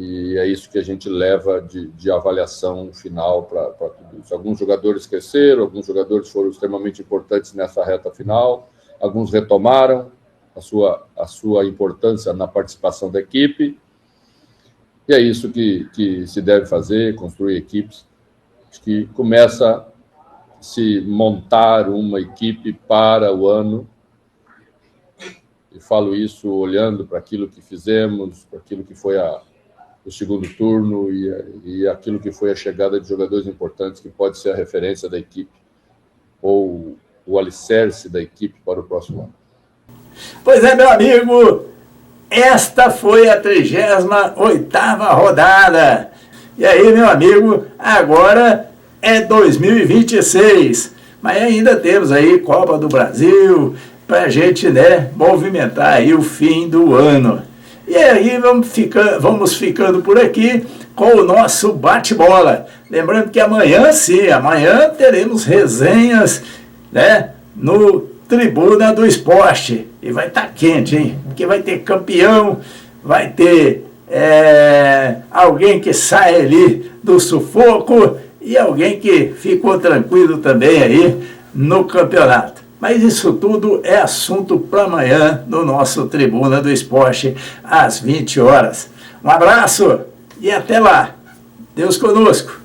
E é isso que a gente leva de avaliação final para tudo isso. Alguns jogadores cresceram, alguns jogadores foram extremamente importantes nessa reta final, alguns retomaram a sua importância na participação da equipe, e é isso que se deve fazer, construir equipes. Acho que começa a se montar uma equipe para o ano, e falo isso olhando para aquilo que fizemos, para aquilo que foi o segundo turno e aquilo que foi a chegada de jogadores importantes, que pode ser a referência da equipe ou o alicerce da equipe para o próximo ano. Pois é, meu amigo, esta foi a 38ª rodada. E aí, meu amigo, agora é 2026, mas ainda temos aí Copa do Brasil para a gente, né, movimentar aí o fim do ano. E aí vamos ficando por aqui com o nosso bate-bola. Lembrando que amanhã teremos resenhas, né, no Tribuna do Esporte. E vai estar quente, hein? Porque vai ter campeão, vai ter alguém que sai ali do sufoco e alguém que ficou tranquilo também aí no campeonato. Mas isso tudo é assunto para amanhã no nosso Tribuna do Esporte, às 20 horas. Um abraço e até lá. Deus conosco.